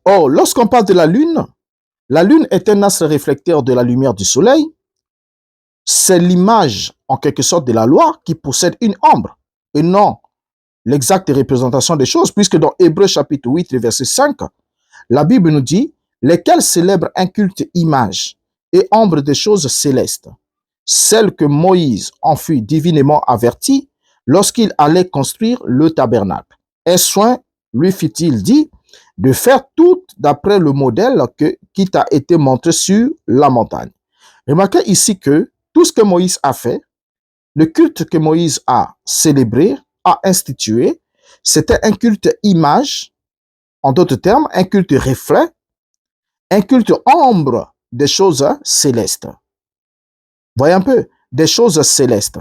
Or, lorsqu'on parle de la lune est un astre réflecteur de la lumière du soleil. C'est l'image, en quelque sorte, de la loi qui possède une ombre et non l'exacte représentation des choses, puisque dans Hébreux chapitre 8, verset 5, la Bible nous dit « Lesquels célèbrent un culte image et ombre des choses célestes, celle que Moïse en fut divinement averti lorsqu'il allait construire le tabernacle. Un soin lui fit-il dit de faire tout d'après le modèle qui t'a été montré sur la montagne. » Remarquez ici que tout ce que Moïse a fait, le culte que Moïse a célébré, a institué, c'était un culte image, en d'autres termes, un culte reflet, un culte ombre des choses célestes. Voyez un peu, des choses célestes.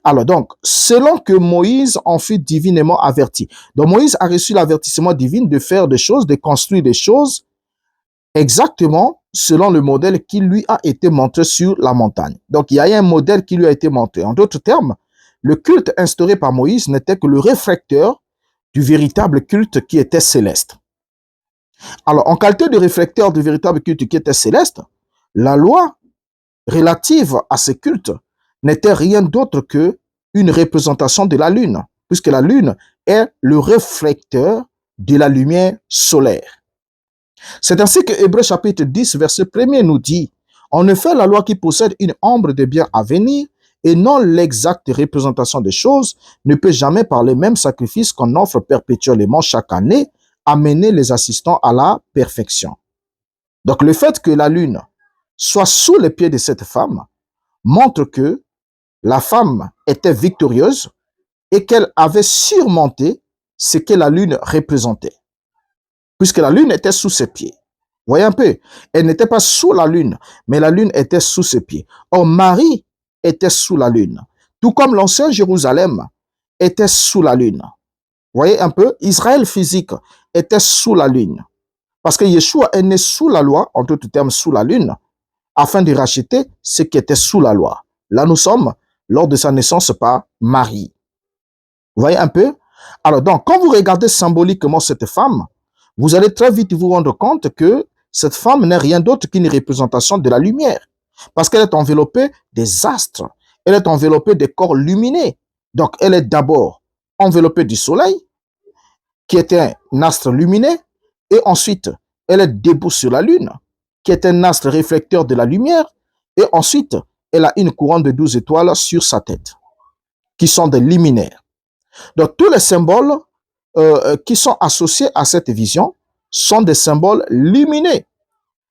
Alors donc, selon que Moïse en fut divinement averti. Donc Moïse a reçu l'avertissement divin de faire des choses, de construire des choses exactement selon le modèle qui lui a été montré sur la montagne. Donc il y a un modèle qui lui a été montré. En d'autres termes, le culte instauré par Moïse n'était que le réflecteur du véritable culte qui était céleste. Alors en qualité de réflecteur du véritable culte qui était céleste, la loi relative à ce culte n'était rien d'autre que une représentation de la lune, puisque la lune est le réflecteur de la lumière solaire. C'est ainsi que Hébreux chapitre 10, verset 1 nous dit, en effet, la loi qui possède une ombre de bien à venir et non l'exacte représentation des choses ne peut jamais par les mêmes sacrifices qu'on offre perpétuellement chaque année amener les assistants à la perfection. Donc le fait que la lune soit sous les pieds de cette femme montre que la femme était victorieuse et qu'elle avait surmonté ce que la lune représentait, puisque la lune était sous ses pieds. Voyez un peu, elle n'était pas sous la lune, mais la lune était sous ses pieds. Or, Marie était sous la lune, tout comme l'ancien Jérusalem était sous la lune. Voyez un peu, Israël physique était sous la lune, parce que Yeshua est né sous la loi, en d'autres termes sous la lune, afin de racheter ce qui était sous la loi. Là, nous sommes lors de sa naissance par Marie. Vous voyez un peu? Alors donc, quand vous regardez symboliquement cette femme, vous allez très vite vous rendre compte que cette femme n'est rien d'autre qu'une représentation de la lumière. Parce qu'elle est enveloppée des astres. Elle est enveloppée des corps lumineux. Donc, elle est d'abord enveloppée du soleil, qui est un astre lumineux, et ensuite, elle est debout sur la lune, qui est un astre réflecteur de la lumière, et ensuite, elle a une couronne de 12 étoiles sur sa tête, qui sont des luminaires. Donc, tous les symboles qui sont associés à cette vision sont des symboles lumineux.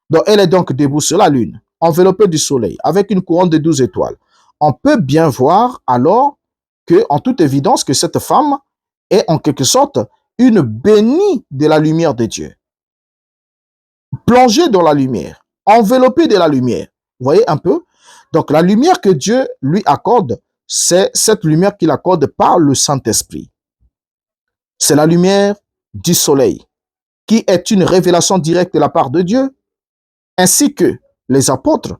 Donc, elle est donc debout sur la lune, enveloppée du soleil, avec une couronne de 12 étoiles. On peut bien voir alors que, en toute évidence, que cette femme est en quelque sorte une bénie de la lumière de Dieu. Plongée dans la lumière, enveloppée de la lumière. Vous voyez un peu? Donc, la lumière que Dieu lui accorde, c'est cette lumière qu'il accorde par le Saint-Esprit. C'est la lumière du soleil, qui est une révélation directe de la part de Dieu, ainsi que les apôtres,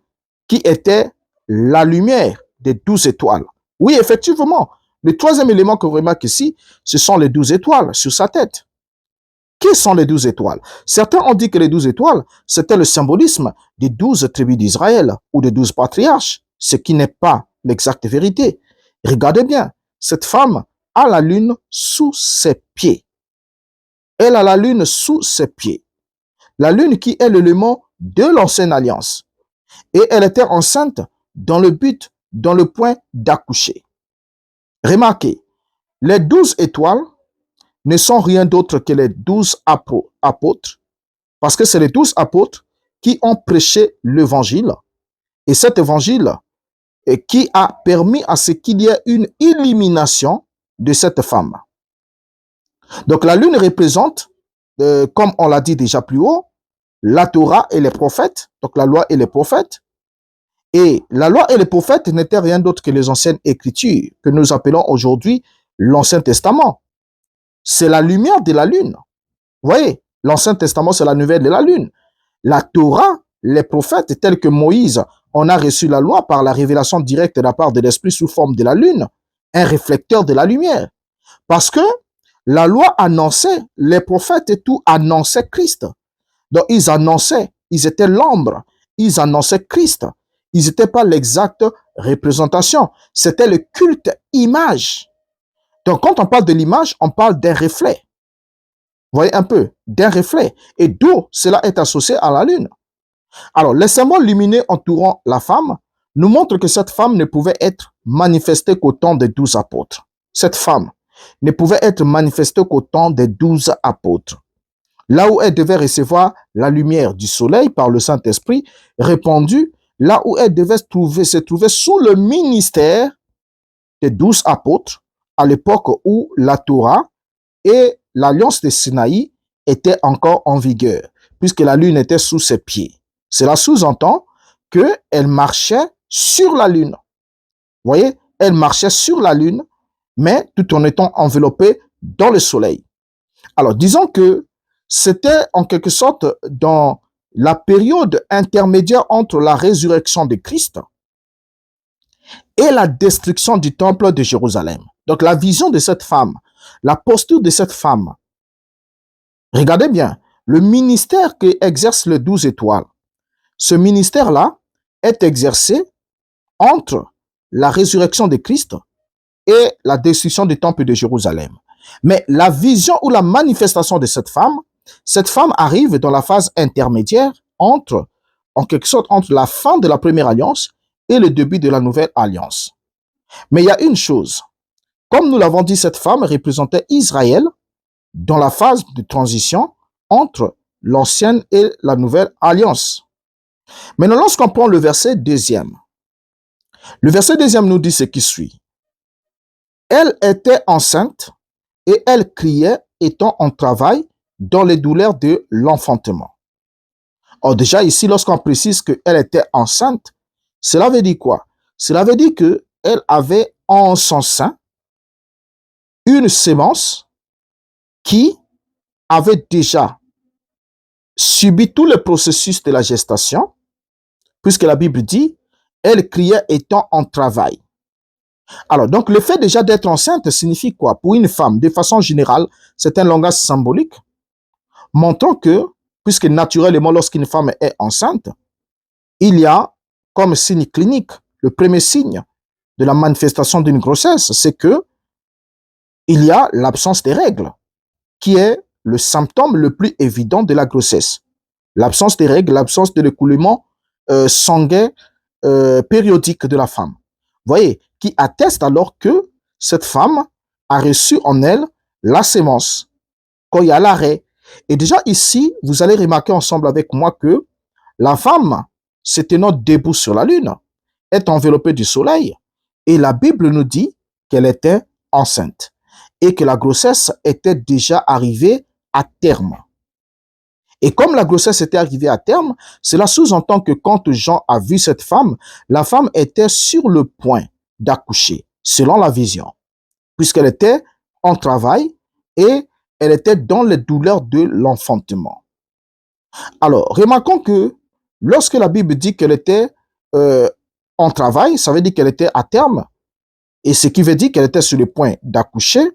qui étaient la lumière des 12 étoiles. Oui, effectivement, le troisième élément que vous remarquez ici, ce sont les 12 étoiles sur sa tête. Qui sont les 12 étoiles? Certains ont dit que les 12 étoiles, c'était le symbolisme des 12 tribus d'Israël ou des 12 patriarches, ce qui n'est pas l'exacte vérité. Regardez bien, cette femme a la lune sous ses pieds. Elle a la lune sous ses pieds. La lune qui est l'élément de l'ancienne alliance. Et elle était enceinte dans le point d'accoucher. Remarquez, les 12 étoiles ne sont rien d'autre que les 12 apôtres, parce que c'est les 12 apôtres qui ont prêché l'évangile, et cet évangile qui a permis à ce qu'il y ait une élimination de cette femme. Donc la lune représente, comme on l'a dit déjà plus haut, la Torah et les prophètes, donc la loi et les prophètes. Et la loi et les prophètes n'étaient rien d'autre que les anciennes écritures, que nous appelons aujourd'hui l'Ancien Testament. C'est la lumière de la lune. Vous voyez, l'Ancien Testament, c'est la nouvelle de la lune. La Torah, les prophètes, tels que Moïse, on a reçu la loi par la révélation directe de la part de l'Esprit sous forme de la lune, un réflecteur de la lumière. Parce que la loi annonçait, les prophètes et tout annonçaient Christ. Donc, ils annonçaient, ils étaient l'ombre, ils annonçaient Christ. Ils n'étaient pas l'exacte représentation. C'était le culte image. Donc, quand on parle de l'image, on parle d'un reflet. Vous voyez un peu, d'un reflet. Et d'où cela est associé à la lune. Alors, les symboles lumineux entourant la femme nous montrent que cette femme ne pouvait être manifestée qu'au temps des 12 apôtres. Cette femme ne pouvait être manifestée qu'au temps des 12 apôtres. Là où elle devait recevoir la lumière du soleil par le Saint-Esprit, répandue, là où elle devait se trouver sous le ministère des 12 apôtres, à l'époque où la Torah et l'alliance de Sinaï étaient encore en vigueur, puisque la lune était sous ses pieds. Cela sous-entend qu'elle marchait sur la lune. Vous voyez, elle marchait sur la lune, mais tout en étant enveloppée dans le soleil. Alors, disons que c'était en quelque sorte dans la période intermédiaire entre la résurrection de Christ et la destruction du temple de Jérusalem. Donc, la vision de cette femme, la posture de cette femme, regardez bien, le ministère qu'exerce les 12 étoiles, ce ministère-là est exercé entre la résurrection de Christ et la destruction du temple de Jérusalem. Mais la vision ou la manifestation de cette femme arrive dans la phase intermédiaire entre, en quelque sorte, entre la fin de la première alliance et le début de la nouvelle alliance. Mais il y a une chose, comme nous l'avons dit, cette femme représentait Israël dans la phase de transition entre l'ancienne et la nouvelle alliance. Maintenant, lorsqu'on prend le verset deuxième nous dit ce qui suit. Elle était enceinte et elle criait étant en travail dans les douleurs de l'enfantement. Or déjà ici, lorsqu'on précise qu'elle était enceinte, cela veut dire quoi? Cela veut dire qu'elle avait en son sein une sémence qui avait déjà subi tout le processus de la gestation, puisque la Bible dit, elle criait étant en travail. Alors, donc, le fait déjà d'être enceinte signifie quoi? Pour une femme, de façon générale, c'est un langage symbolique, montrant que, puisque naturellement, lorsqu'une femme est enceinte, il y a comme signe clinique, le premier signe de la manifestation d'une grossesse, c'est que il y a l'absence des règles, qui est le symptôme le plus évident de la grossesse. L'absence des règles, l'absence de l'écoulement sanguin périodique de la femme. Vous voyez, qui atteste alors que cette femme a reçu en elle la sémence, quand il y a l'arrêt. Et déjà ici, vous allez remarquer ensemble avec moi que la femme, se tenant debout sur la lune, est enveloppée du soleil. Et la Bible nous dit qu'elle était enceinte et que la grossesse était déjà arrivée à terme. Et comme la grossesse était arrivée à terme, cela sous-entend que quand Jean a vu cette femme, la femme était sur le point d'accoucher, selon la vision, puisqu'elle était en travail et elle était dans les douleurs de l'enfantement. Alors, remarquons que lorsque la Bible dit qu'elle était en travail, ça veut dire qu'elle était à terme, et ce qui veut dire qu'elle était sur le point d'accoucher.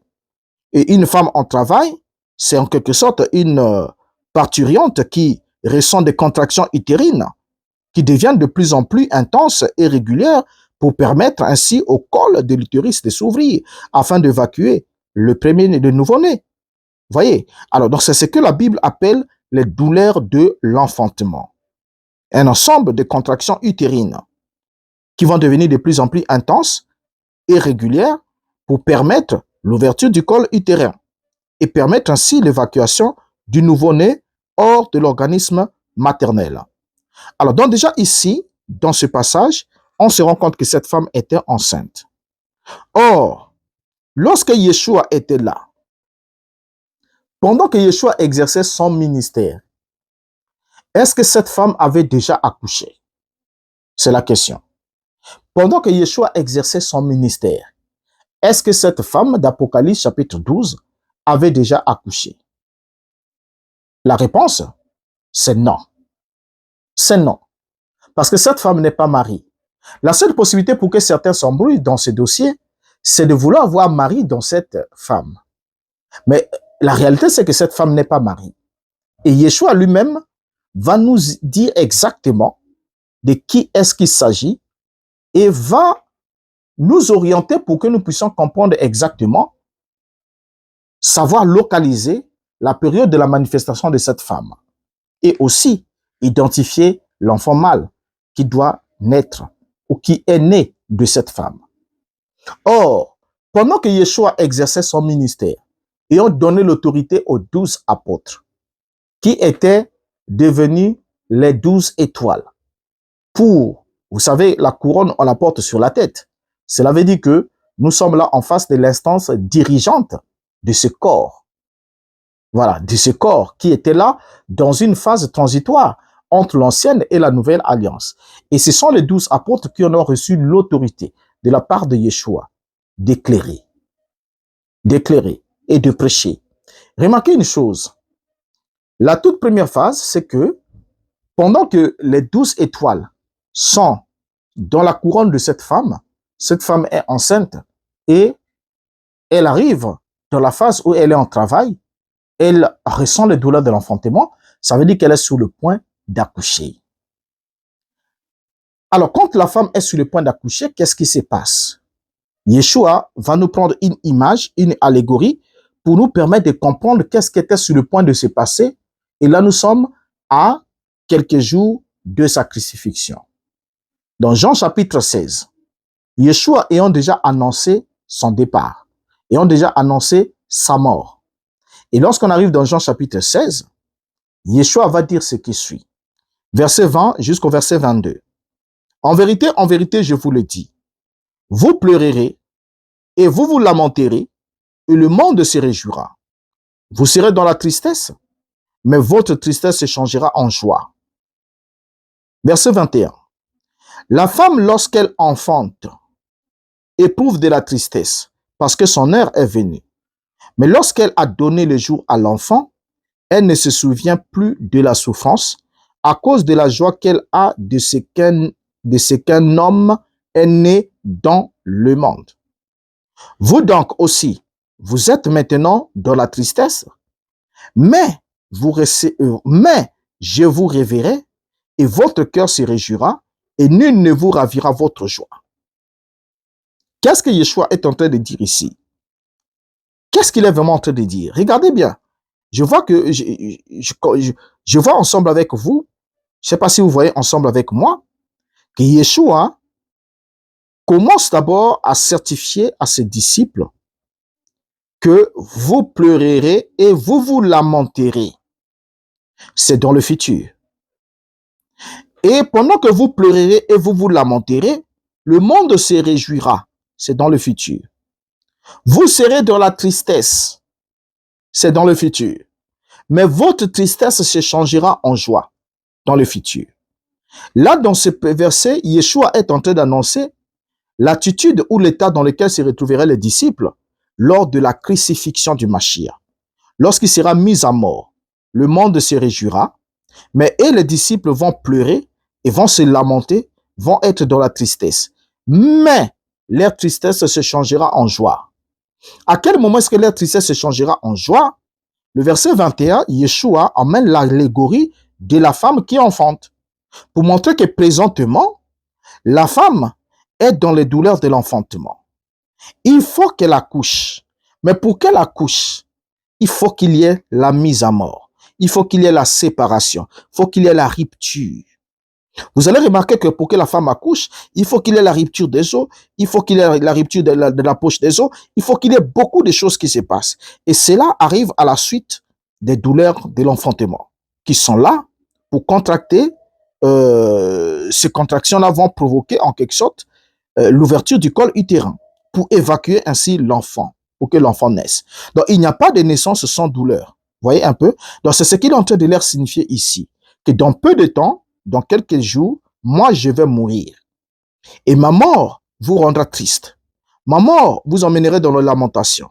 Et une femme en travail, c'est en quelque sorte une parturiente qui ressent des contractions utérines qui deviennent de plus en plus intenses et régulières pour permettre ainsi au col de l'utérus de s'ouvrir afin d'évacuer le premier-né de nouveau-né. Voyez? Alors, donc c'est ce que la Bible appelle les douleurs de l'enfantement. Un ensemble de contractions utérines qui vont devenir de plus en plus intenses et régulières pour permettre l'ouverture du col utérin et permettre ainsi l'évacuation du nouveau-né hors de l'organisme maternel. Alors, donc déjà ici, dans ce passage, on se rend compte que cette femme était enceinte. Or, lorsque Yeshua était là, pendant que Yeshua exerçait son ministère, est-ce que cette femme avait déjà accouché? C'est la question. Pendant que Yeshua exerçait son ministère, est-ce que cette femme d'Apocalypse chapitre 12 avait déjà accouché? La réponse, c'est non. C'est non. Parce que cette femme n'est pas mariée. La seule possibilité pour que certains s'embrouillent dans ce dossier, c'est de vouloir voir Marie dans cette femme. Mais la réalité, c'est que cette femme n'est pas mariée. Et Yeshua lui-même va nous dire exactement de qui est-ce qu'il s'agit et va nous orienter pour que nous puissions comprendre exactement, savoir localiser la période de la manifestation de cette femme et aussi identifier l'enfant mâle qui doit naître ou qui est né de cette femme. Or, pendant que Yeshua exerçait son ministère et ont donné l'autorité aux 12 apôtres qui étaient devenus les 12 étoiles pour, vous savez, la couronne, on la porte sur la tête. Cela veut dire que nous sommes là en face de l'instance dirigeante de ce corps. Voilà, de ce corps qui était là dans une phase transitoire entre l'ancienne et la nouvelle alliance. Et ce sont les 12 apôtres qui en ont reçu l'autorité de la part de Yeshua d'éclairer et de prêcher. Remarquez une chose. La toute première phase, c'est que pendant que les 12 étoiles sont dans la couronne de cette femme est enceinte et elle arrive dans la phase où elle est en travail, elle ressent les douleurs de l'enfantement, ça veut dire qu'elle est sur le point d'accoucher. Alors, quand la femme est sur le point d'accoucher, qu'est-ce qui se passe? Yeshua va nous prendre une image, une allégorie, pour nous permettre de comprendre qu'est-ce qui était sur le point de se passer. Et là, nous sommes à quelques jours de sa crucifixion. Dans Jean chapitre 16, Yeshua ayant déjà annoncé son départ, ayant déjà annoncé sa mort. Et lorsqu'on arrive dans Jean chapitre 16, Yeshua va dire ce qui suit. Verset 20 jusqu'au verset 22. En vérité, je vous le dis, vous pleurerez et vous vous lamenterez et le monde se réjouira. Vous serez dans la tristesse, mais votre tristesse se changera en joie. Verset 21. La femme, lorsqu'elle enfante, éprouve de la tristesse parce que son heure est venue. Mais lorsqu'elle a donné le jour à l'enfant, elle ne se souvient plus de la souffrance à cause de la joie qu'elle a de ce qu'un homme est né dans le monde. Vous donc aussi, vous êtes maintenant dans la tristesse, mais je vous réveillerai et votre cœur se réjouira et nul ne vous ravira votre joie. Qu'est-ce que Yeshua est en train de dire ici? Qu'est-ce qu'il est vraiment en train de dire? Regardez bien. Je vois que je vois ensemble avec vous, je ne sais pas si vous voyez ensemble avec moi, que Yeshua commence d'abord à certifier à ses disciples que vous pleurerez et vous vous lamenterez. C'est dans le futur. Et pendant que vous pleurerez et vous vous lamenterez, le monde se réjouira. C'est dans le futur. Vous serez dans la tristesse. C'est dans le futur. Mais votre tristesse se changera en joie dans le futur. Là, dans ce verset, Yeshua est en train d'annoncer l'attitude ou l'état dans lequel se retrouveraient les disciples lors de la crucifixion du Mashiach. Lorsqu'il sera mis à mort, le monde se réjouira, mais les disciples vont pleurer et vont se lamenter, vont être dans la tristesse. Mais leur tristesse se changera en joie. À quel moment est-ce que leur tristesse se changera en joie? Le verset 21, Yeshua emmène l'allégorie de la femme qui enfante pour montrer que présentement, la femme est dans les douleurs de l'enfantement. Il faut qu'elle accouche. Mais pour qu'elle accouche, il faut qu'il y ait la mise à mort. Il faut qu'il y ait la séparation. Il faut qu'il y ait la rupture. Vous allez remarquer que pour que la femme accouche, il faut qu'il y ait la rupture des os, il faut qu'il y ait la rupture de la poche des os, il faut qu'il y ait beaucoup de choses qui se passent. Et cela arrive à la suite des douleurs de l'enfantement, qui sont là pour contracter. Ces contractions-là vont provoquer en quelque sorte l'ouverture du col utérin pour évacuer ainsi l'enfant, pour que l'enfant naisse. Donc, il n'y a pas de naissance sans douleur. Vous voyez un peu? Donc, c'est ce qu'il est en train de leur signifier ici. Que dans peu de temps, dans quelques jours, moi, je vais mourir. Et ma mort vous rendra triste. Ma mort vous emmènerait dans la lamentation.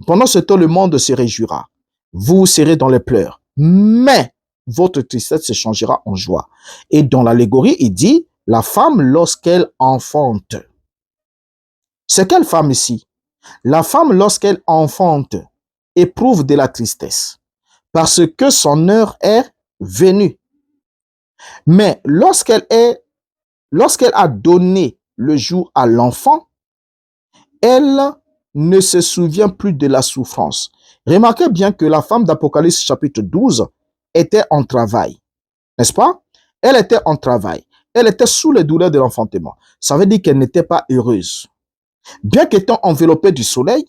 Pendant ce temps, le monde se réjouira. Vous serez dans les pleurs. Mais votre tristesse se changera en joie. Et dans l'allégorie, il dit, la femme, lorsqu'elle enfante. C'est quelle femme ici? La femme, lorsqu'elle enfante, éprouve de la tristesse. Parce que son heure est venue. Mais lorsqu'elle a donné le jour à l'enfant, elle ne se souvient plus de la souffrance. Remarquez bien que la femme d'Apocalypse chapitre 12 était en travail, n'est-ce pas? Elle était en travail. Elle était sous les douleurs de l'enfantement. Ça veut dire qu'elle n'était pas heureuse. Bien qu'étant enveloppée du soleil,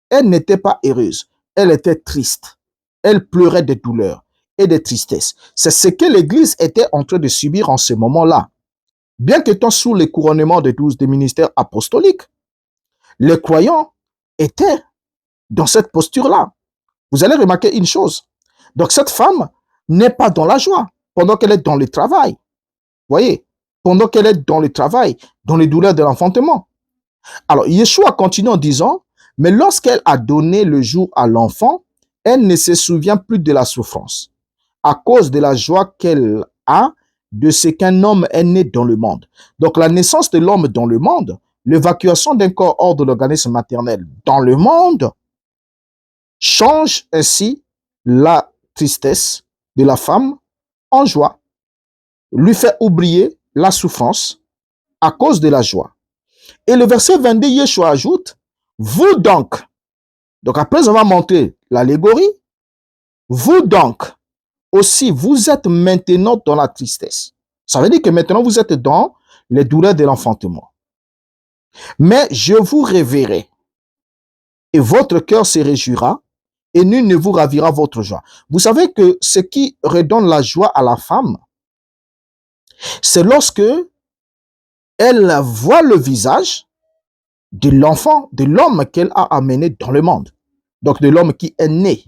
elle n'était pas heureuse. Elle était triste. Elle pleurait de douleurs et de tristesse. C'est ce que l'Église était en train de subir en ce moment-là. Bien qu'étant sous le couronnement des 12 des ministères apostoliques, les croyants étaient dans cette posture-là. Vous allez remarquer une chose. Donc cette femme n'est pas dans la joie pendant qu'elle est dans le travail. Vous voyez, pendant qu'elle est dans le travail, dans les douleurs de l'enfantement. Alors, Yeshua continue en disant, mais lorsqu'elle a donné le jour à l'enfant, elle ne se souvient plus de la souffrance à cause de la joie qu'elle a de ce qu'un homme est né dans le monde. Donc, la naissance de l'homme dans le monde, l'évacuation d'un corps hors de l'organisme maternel dans le monde, change ainsi la tristesse de la femme en joie, lui fait oublier la souffrance à cause de la joie. Et le verset 22, Yeshua ajoute, vous donc après avoir montré l'allégorie, vous donc, aussi, vous êtes maintenant dans la tristesse. Ça veut dire que maintenant, vous êtes dans les douleurs de l'enfantement. Mais je vous réveillerai, et votre cœur se réjouira, et nul ne vous ravira votre joie. Vous savez que ce qui redonne la joie à la femme, c'est lorsque elle voit le visage de l'enfant, de l'homme qu'elle a amené dans le monde. Donc de l'homme qui est né.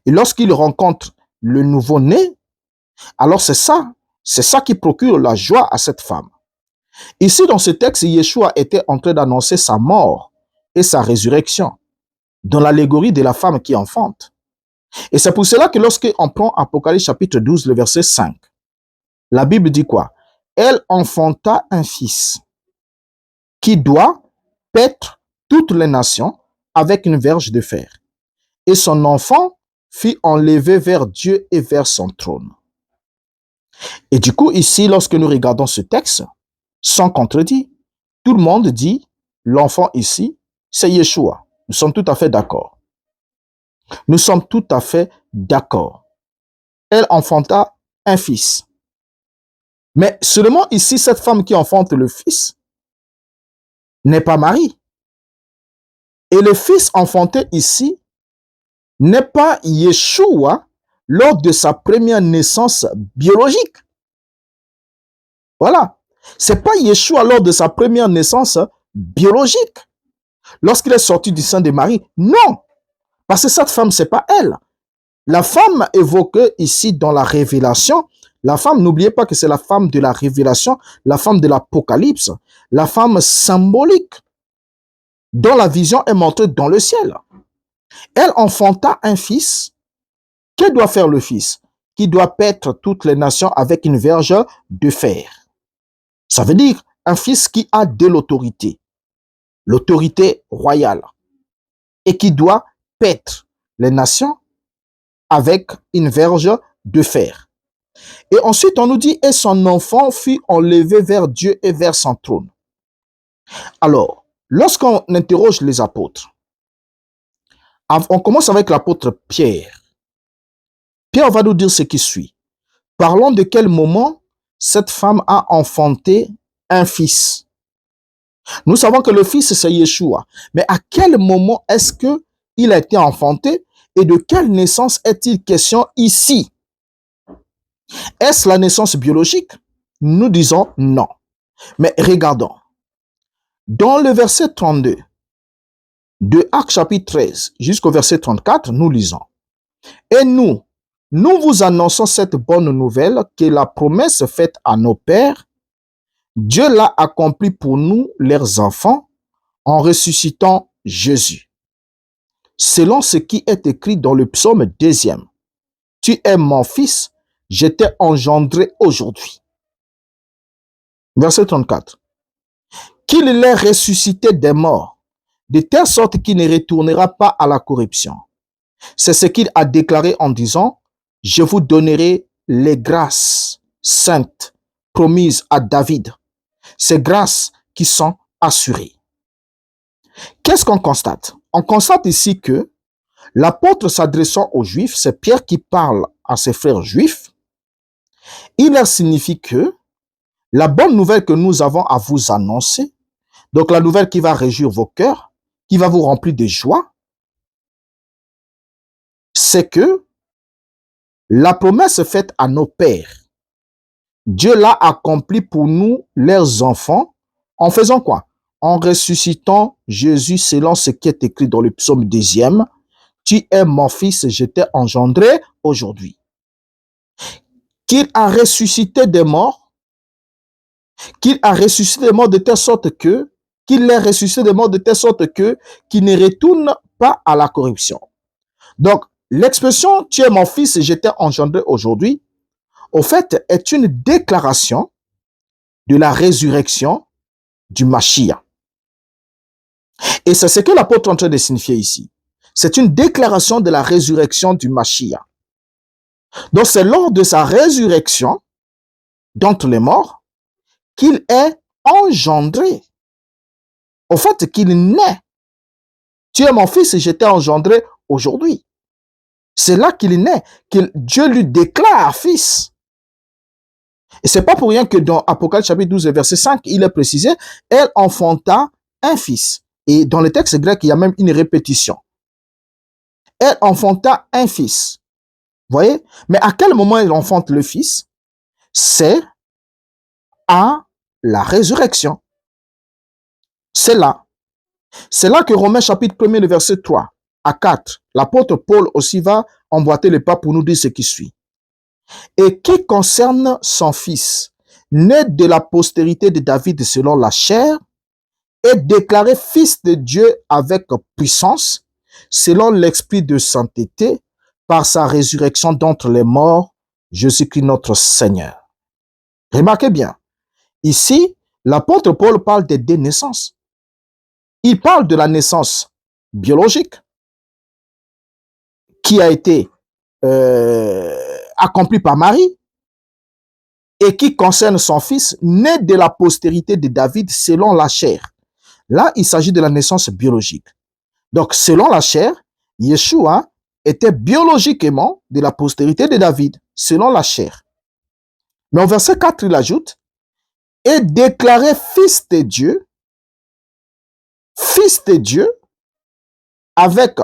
Et lorsqu'il rencontre le nouveau-né, alors c'est ça qui procure la joie à cette femme. Ici, dans ce texte, Yeshua était en train d'annoncer sa mort et sa résurrection dans l'allégorie de la femme qui enfante. Et c'est pour cela que lorsqu'on prend Apocalypse chapitre 12, le verset 5, la Bible dit quoi? Elle enfanta un fils qui doit paître toutes les nations avec une verge de fer. Et son enfant fut enlevé vers Dieu et vers son trône. Et du coup, ici, lorsque nous regardons ce texte, sans contredit, tout le monde dit, l'enfant ici, c'est Yeshua. Nous sommes tout à fait d'accord. Nous sommes tout à fait d'accord. Elle enfanta un fils. Mais seulement ici, cette femme qui enfante le fils n'est pas Marie. Et le fils enfanté ici n'est pas Yeshua lors de sa première naissance biologique. Voilà. C'est pas Yeshua lors de sa première naissance biologique. Lorsqu'il est sorti du sein de Marie. Non. Parce que cette femme, c'est pas elle. La femme évoquée ici dans la révélation, la femme, n'oubliez pas que c'est la femme de la révélation, la femme de l'Apocalypse, la femme symbolique dont la vision est montrée dans le ciel. Elle enfanta un fils. Que doit faire le fils? Qui doit paître toutes les nations avec une verge de fer. Ça veut dire un fils qui a de l'autorité royale, et qui doit paître les nations avec une verge de fer. Et ensuite, on nous dit, et son enfant fut enlevé vers Dieu et vers son trône. Alors, lorsqu'on interroge les apôtres, on commence avec l'apôtre Pierre. Pierre va nous dire ce qui suit. Parlons de quel moment cette femme a enfanté un fils. Nous savons que le fils, c'est Yeshua. Mais à quel moment est-ce qu'il a été enfanté et de quelle naissance est-il question ici? Est-ce la naissance biologique? Nous disons non. Mais regardons. Dans le verset 32 de Actes chapitre 13 jusqu'au verset 34, nous lisons. Et nous vous annonçons cette bonne nouvelle que la promesse faite à nos pères, Dieu l'a accomplie pour nous, leurs enfants, en ressuscitant Jésus. Selon ce qui est écrit dans le psaume 2e. Tu es mon fils, je t'ai engendré aujourd'hui. Verset 34. Qu'il l'ait ressuscité des morts, de telle sorte qu'il ne retournera pas à la corruption. C'est ce qu'il a déclaré en disant, je vous donnerai les grâces saintes promises à David. Ces grâces qui sont assurées. Qu'est-ce qu'on constate? On constate ici que l'apôtre s'adressant aux Juifs, c'est Pierre qui parle à ses frères juifs. Il leur signifie que la bonne nouvelle que nous avons à vous annoncer, donc la nouvelle qui va réjouir vos cœurs, qui va vous remplir de joie, c'est que la promesse faite à nos pères, Dieu l'a accomplie pour nous, leurs enfants, en faisant quoi? En ressuscitant Jésus selon ce qui est écrit dans le psaume 2e. Tu es mon fils, je t'ai engendré aujourd'hui. Qu'il a ressuscité des morts, qu'il a ressuscité des morts de telle sorte que, qu'il les ressuscité des morts de telle sorte que, qu'il ne retourne pas à la corruption. Donc, l'expression « tu es mon fils, je t'ai engendré aujourd'hui », au fait, est une déclaration de la résurrection du Mashiach. Et c'est ce que l'apôtre est en train de signifier ici. C'est une déclaration de la résurrection du Mashiach. Donc, c'est lors de sa résurrection d'entre les morts qu'il est engendré. Au fait qu'il naît. Tu es mon fils et je t'ai engendré aujourd'hui. C'est là qu'il naît, que Dieu lui déclare fils. Et c'est pas pour rien que dans Apocalypse chapitre 12, verset 5, il est précisé, elle enfanta un fils. Et dans le texte grec, il y a même une répétition. Elle enfanta un fils. Vous voyez? Mais à quel moment elle enfante le fils? C'est à la résurrection. C'est là. C'est là que Romains chapitre 1er, le verset 3 à 4, l'apôtre Paul aussi va emboîter le pas pour nous dire ce qui suit. Et qui concerne son fils, né de la postérité de David selon la chair, est déclaré fils de Dieu avec puissance, selon l'esprit de sainteté, par sa résurrection d'entre les morts, Jésus-Christ notre Seigneur. Remarquez bien, ici, l'apôtre Paul parle des deux naissances. Il parle de la naissance biologique qui a été accomplie par Marie et qui concerne son fils né de la postérité de David selon la chair. Là, il s'agit de la naissance biologique. Donc, selon la chair, Yeshua était biologiquement de la postérité de David, selon la chair. Mais au verset 4, il ajoute, est déclaré fils de Dieu, avec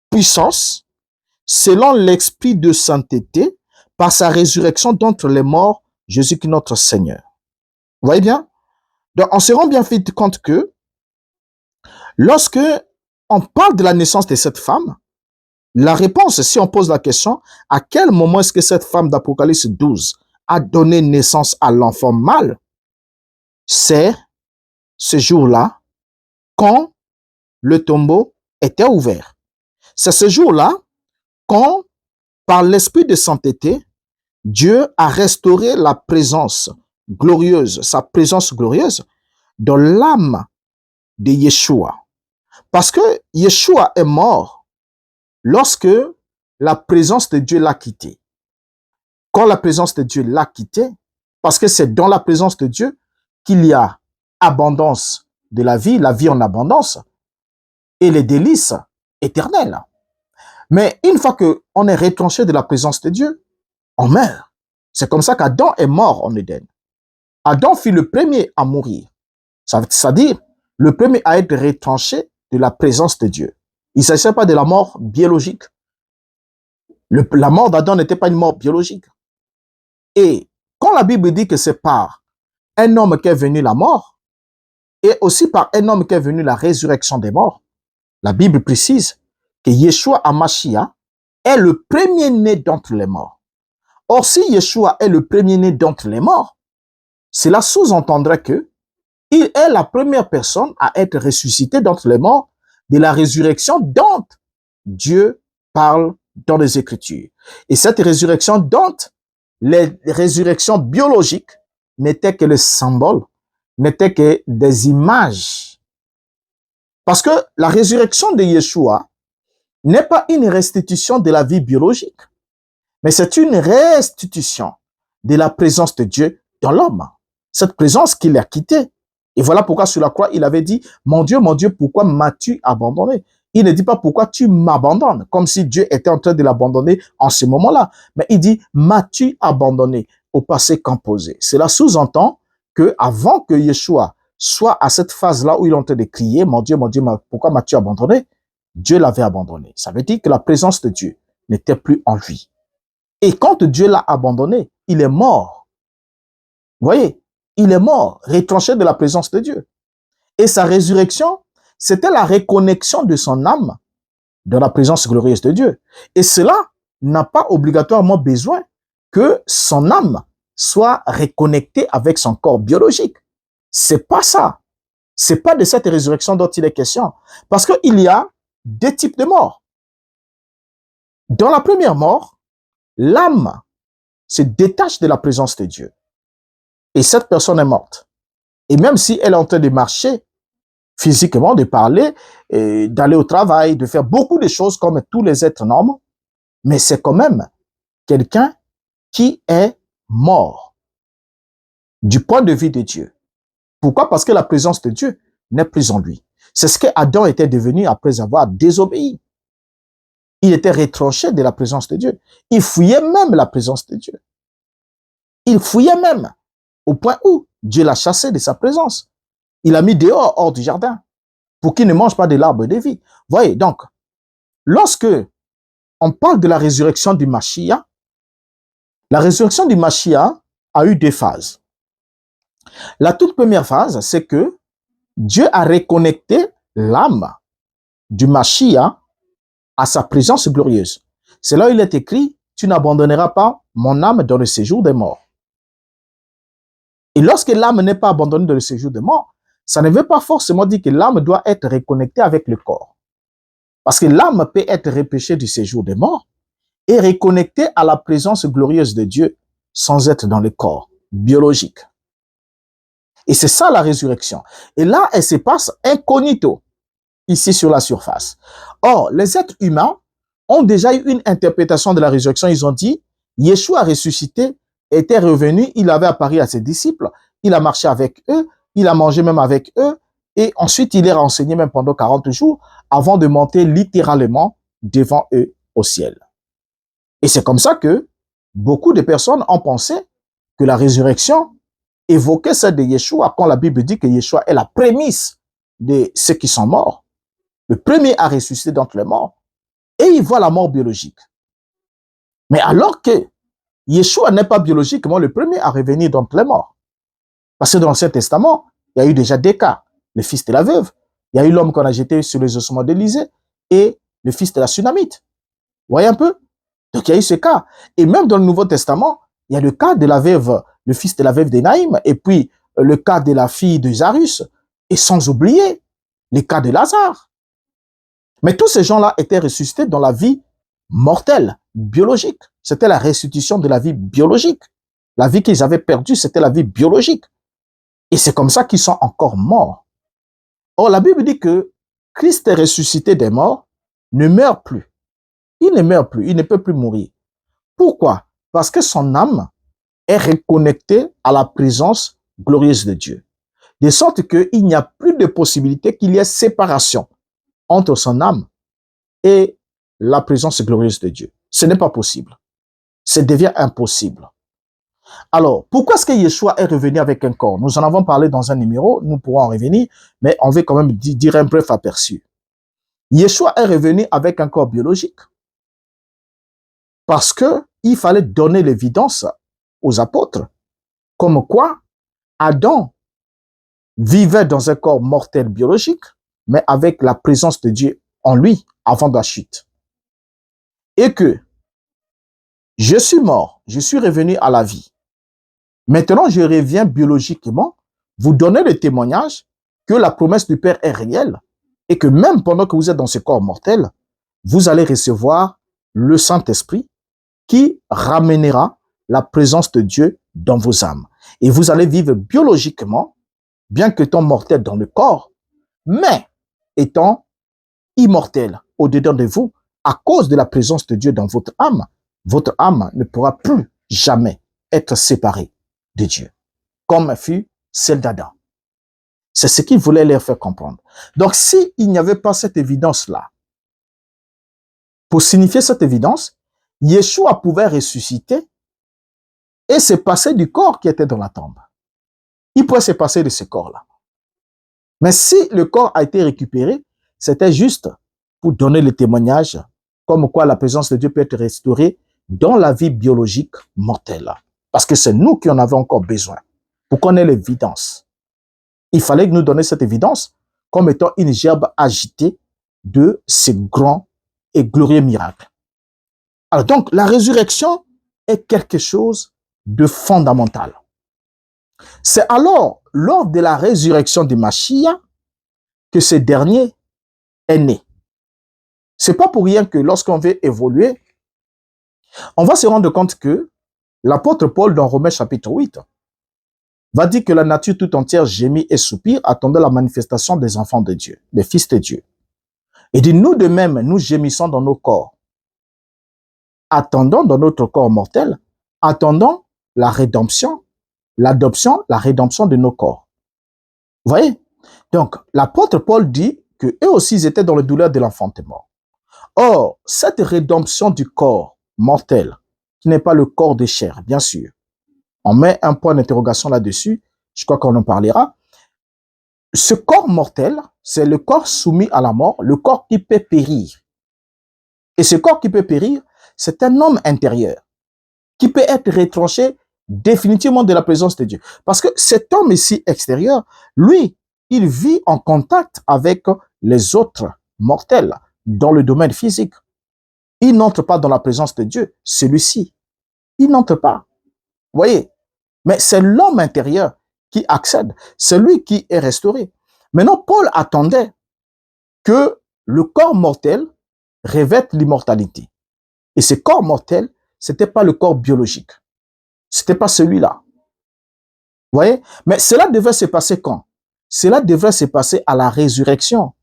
puissance, selon l'esprit de sainteté, par sa résurrection d'entre les morts, Jésus-Christ notre Seigneur. Vous voyez bien? Donc, on se rend bien vite compte que lorsque on parle de la naissance de cette femme, la réponse, si on pose la question, à quel moment est-ce que cette femme d'Apocalypse 12 a donné naissance à l'enfant mâle? C'est ce jour-là, quand le tombeau était ouvert. C'est ce jour-là, quand, par l'esprit de sainteté, Dieu a restauré la présence glorieuse, sa présence glorieuse dans l'âme de Yeshua. Parce que Yeshua est mort lorsque la présence de Dieu l'a quitté. Quand la présence de Dieu l'a quitté, parce que c'est dans la présence de Dieu qu'il y a abondance de la vie en abondance, et les délices éternelles. Mais une fois qu'on est retranché de la présence de Dieu, on meurt. C'est comme ça qu'Adam est mort en Éden. Adam fut le premier à mourir. C'est-à-dire, le premier à être retranché de la présence de Dieu. Il ne s'agissait pas de la mort biologique. La mort d'Adam n'était pas une mort biologique. Et quand la Bible dit que c'est par un homme qu'est venue la mort, et aussi par un homme qu'est venue la résurrection des morts, la Bible précise que Yeshua HaMashiach est le premier-né d'entre les morts. Or, si Yeshua est le premier-né d'entre les morts, cela sous-entendrait que il est la première personne à être ressuscité d'entre les morts de la résurrection dont Dieu parle dans les Écritures. Et cette résurrection dont les résurrections biologiques n'étaient que le symbole, n'étaient que des images. Parce que la résurrection de Yeshua n'est pas une restitution de la vie biologique, mais c'est une restitution de la présence de Dieu dans l'homme. Cette présence qu'il a quittée. Et voilà pourquoi sur la croix, il avait dit, mon Dieu, pourquoi m'as-tu abandonné? Il ne dit pas pourquoi tu m'abandonnes, comme si Dieu était en train de l'abandonner en ce moment-là. Mais il dit, m'as-tu abandonné au passé composé? Cela sous-entend que avant que Yeshua soit à cette phase-là où il est en train de crier, mon Dieu, pourquoi m'as-tu abandonné? Dieu l'avait abandonné. Ça veut dire que la présence de Dieu n'était plus en lui. Et quand Dieu l'a abandonné, il est mort. Vous voyez, il est mort, retranché de la présence de Dieu. Et sa résurrection, c'était la reconnexion de son âme dans la présence glorieuse de Dieu. Et cela n'a pas obligatoirement besoin que son âme soit reconnectée avec son corps biologique. C'est pas ça. C'est pas de cette résurrection dont il est question. Parce qu'il y a deux types de morts. Dans la première mort, l'âme se détache de la présence de Dieu. Et cette personne est morte. Et même si elle est en train de marcher physiquement, de parler, d'aller au travail, de faire beaucoup de choses comme tous les êtres normaux, mais c'est quand même quelqu'un qui est mort du point de vue de Dieu. Pourquoi? Parce que la présence de Dieu n'est plus en lui. C'est ce que Adam était devenu après avoir désobéi. Il était retranché de la présence de Dieu. Il fuyait même la présence de Dieu. Il fuyait même au point où Dieu l'a chassé de sa présence. Il l'a mis dehors, hors du jardin, pour qu'il ne mange pas de l'arbre de vie. Voyez, donc, lorsque on parle de la résurrection du Mashiach, la résurrection du Mashiach a eu deux phases. La toute première phase, c'est que Dieu a reconnecté l'âme du Mashiach à sa présence glorieuse. C'est là où il est écrit, tu n'abandonneras pas mon âme dans le séjour des morts. Et lorsque l'âme n'est pas abandonnée dans le séjour des morts, ça ne veut pas forcément dire que l'âme doit être reconnectée avec le corps. Parce que l'âme peut être repêchée du séjour des morts et reconnectée à la présence glorieuse de Dieu sans être dans le corps biologique. Et c'est ça la résurrection. Et là, elle se passe incognito, ici sur la surface. Or, les êtres humains ont déjà eu une interprétation de la résurrection. Ils ont dit, Yeshua ressuscité était revenu, il avait apparu à ses disciples, il a marché avec eux, il a mangé même avec eux, et ensuite il est renseigné même pendant 40 jours avant de monter littéralement devant eux au ciel. Et c'est comme ça que beaucoup de personnes ont pensé que la résurrection évoquait celle de Yeshua quand la Bible dit que Yeshua est la prémisse de ceux qui sont morts. Le premier à ressusciter d'entre les morts. Et il voit la mort biologique. Mais alors que Yeshua n'est pas biologiquement le premier à revenir d'entre les morts. Parce que dans l'Ancien Testament, il y a eu déjà deux cas. Le fils de la veuve, il y a eu l'homme qu'on a jeté sur les ossements d'Élysée et le fils de la Sunamite. Vous voyez un peu? Donc il y a eu ce cas. Et même dans le Nouveau Testament, il y a le cas de la veuve, le fils de la veuve d'Énaïm, et puis le cas de la fille de Zarus, et sans oublier le cas de Lazare. Mais tous ces gens-là étaient ressuscités dans la vie mortelle, biologique. C'était la restitution de la vie biologique. La vie qu'ils avaient perdue, c'était la vie biologique. Et c'est comme ça qu'ils sont encore morts. Or, la Bible dit que Christ est ressuscité des morts, ne meurt plus. Il ne meurt plus, il ne peut plus mourir. Pourquoi? Parce que son âme est reconnectée à la présence glorieuse de Dieu. De sorte qu'il n'y a plus de possibilité qu'il y ait séparation entre son âme et la présence glorieuse de Dieu. Ce n'est pas possible. Ça devient impossible. Alors, pourquoi est-ce que Yeshua est revenu avec un corps? Nous en avons parlé dans un numéro, nous pourrons en revenir, mais on veut quand même dire un bref aperçu. Yeshua est revenu avec un corps biologique parce qu'il fallait donner l'évidence aux apôtres, comme quoi Adam vivait dans un corps mortel biologique, mais avec la présence de Dieu en lui avant la chute. Et que je suis mort, je suis revenu à la vie. Maintenant, je reviens biologiquement, vous donner le témoignage que la promesse du Père est réelle et que même pendant que vous êtes dans ce corps mortel, vous allez recevoir le Saint-Esprit qui ramènera la présence de Dieu dans vos âmes. Et vous allez vivre biologiquement, bien qu'étant mortel dans le corps, mais étant immortel au-dedans de vous, à cause de la présence de Dieu dans votre âme ne pourra plus jamais être séparée de Dieu, comme fut celle d'Adam. C'est ce qu'il voulait leur faire comprendre. Donc, s'il n'y avait pas cette évidence-là, pour signifier cette évidence, Yeshua pouvait ressusciter et se passer du corps qui était dans la tombe. Il pouvait se passer de ce corps-là. Mais si le corps a été récupéré, c'était juste pour donner le témoignage comme quoi la présence de Dieu peut être restaurée dans la vie biologique mortelle. Parce que c'est nous qui en avons encore besoin pour qu'on ait l'évidence. Il fallait nous donner cette évidence comme étant une gerbe agitée de ces grands et glorieux miracles. Alors donc, la résurrection est quelque chose de fondamental. C'est alors lors de la résurrection du Mashiach que ce dernier est né. C'est pas pour rien que lorsqu'on veut évoluer, on va se rendre compte que l'apôtre Paul dans Romains chapitre 8 va dire que la nature tout entière gémit et soupire attendant la manifestation des enfants de Dieu, des fils de Dieu. Et dit, nous de même, nous gémissons dans nos corps, attendant dans notre corps mortel, attendant la rédemption, l'adoption, la rédemption de nos corps. Vous voyez? Donc, l'apôtre Paul dit qu'eux aussi, ils étaient dans le douleur de l'enfantement. Or, cette rédemption du corps mortel, qui n'est pas le corps de chair, bien sûr, on met un point d'interrogation là-dessus, je crois qu'on en parlera. Ce corps mortel, c'est le corps soumis à la mort, le corps qui peut périr. Et ce corps qui peut périr, c'est un homme intérieur qui peut être retranché définitivement de la présence de Dieu. Parce que cet homme ici extérieur, lui, il vit en contact avec les autres mortels dans le domaine physique. Il n'entre pas dans la présence de Dieu, celui-ci. Il n'entre pas. Vous voyez? Mais c'est l'homme intérieur qui accède, c'est lui qui est restauré. Maintenant, Paul attendait que le corps mortel revête l'immortalité. Et ce corps mortel, c'était pas le corps biologique. C'était pas celui-là. Vous voyez? Mais cela devait se passer quand? Cela devrait se passer à la résurrection,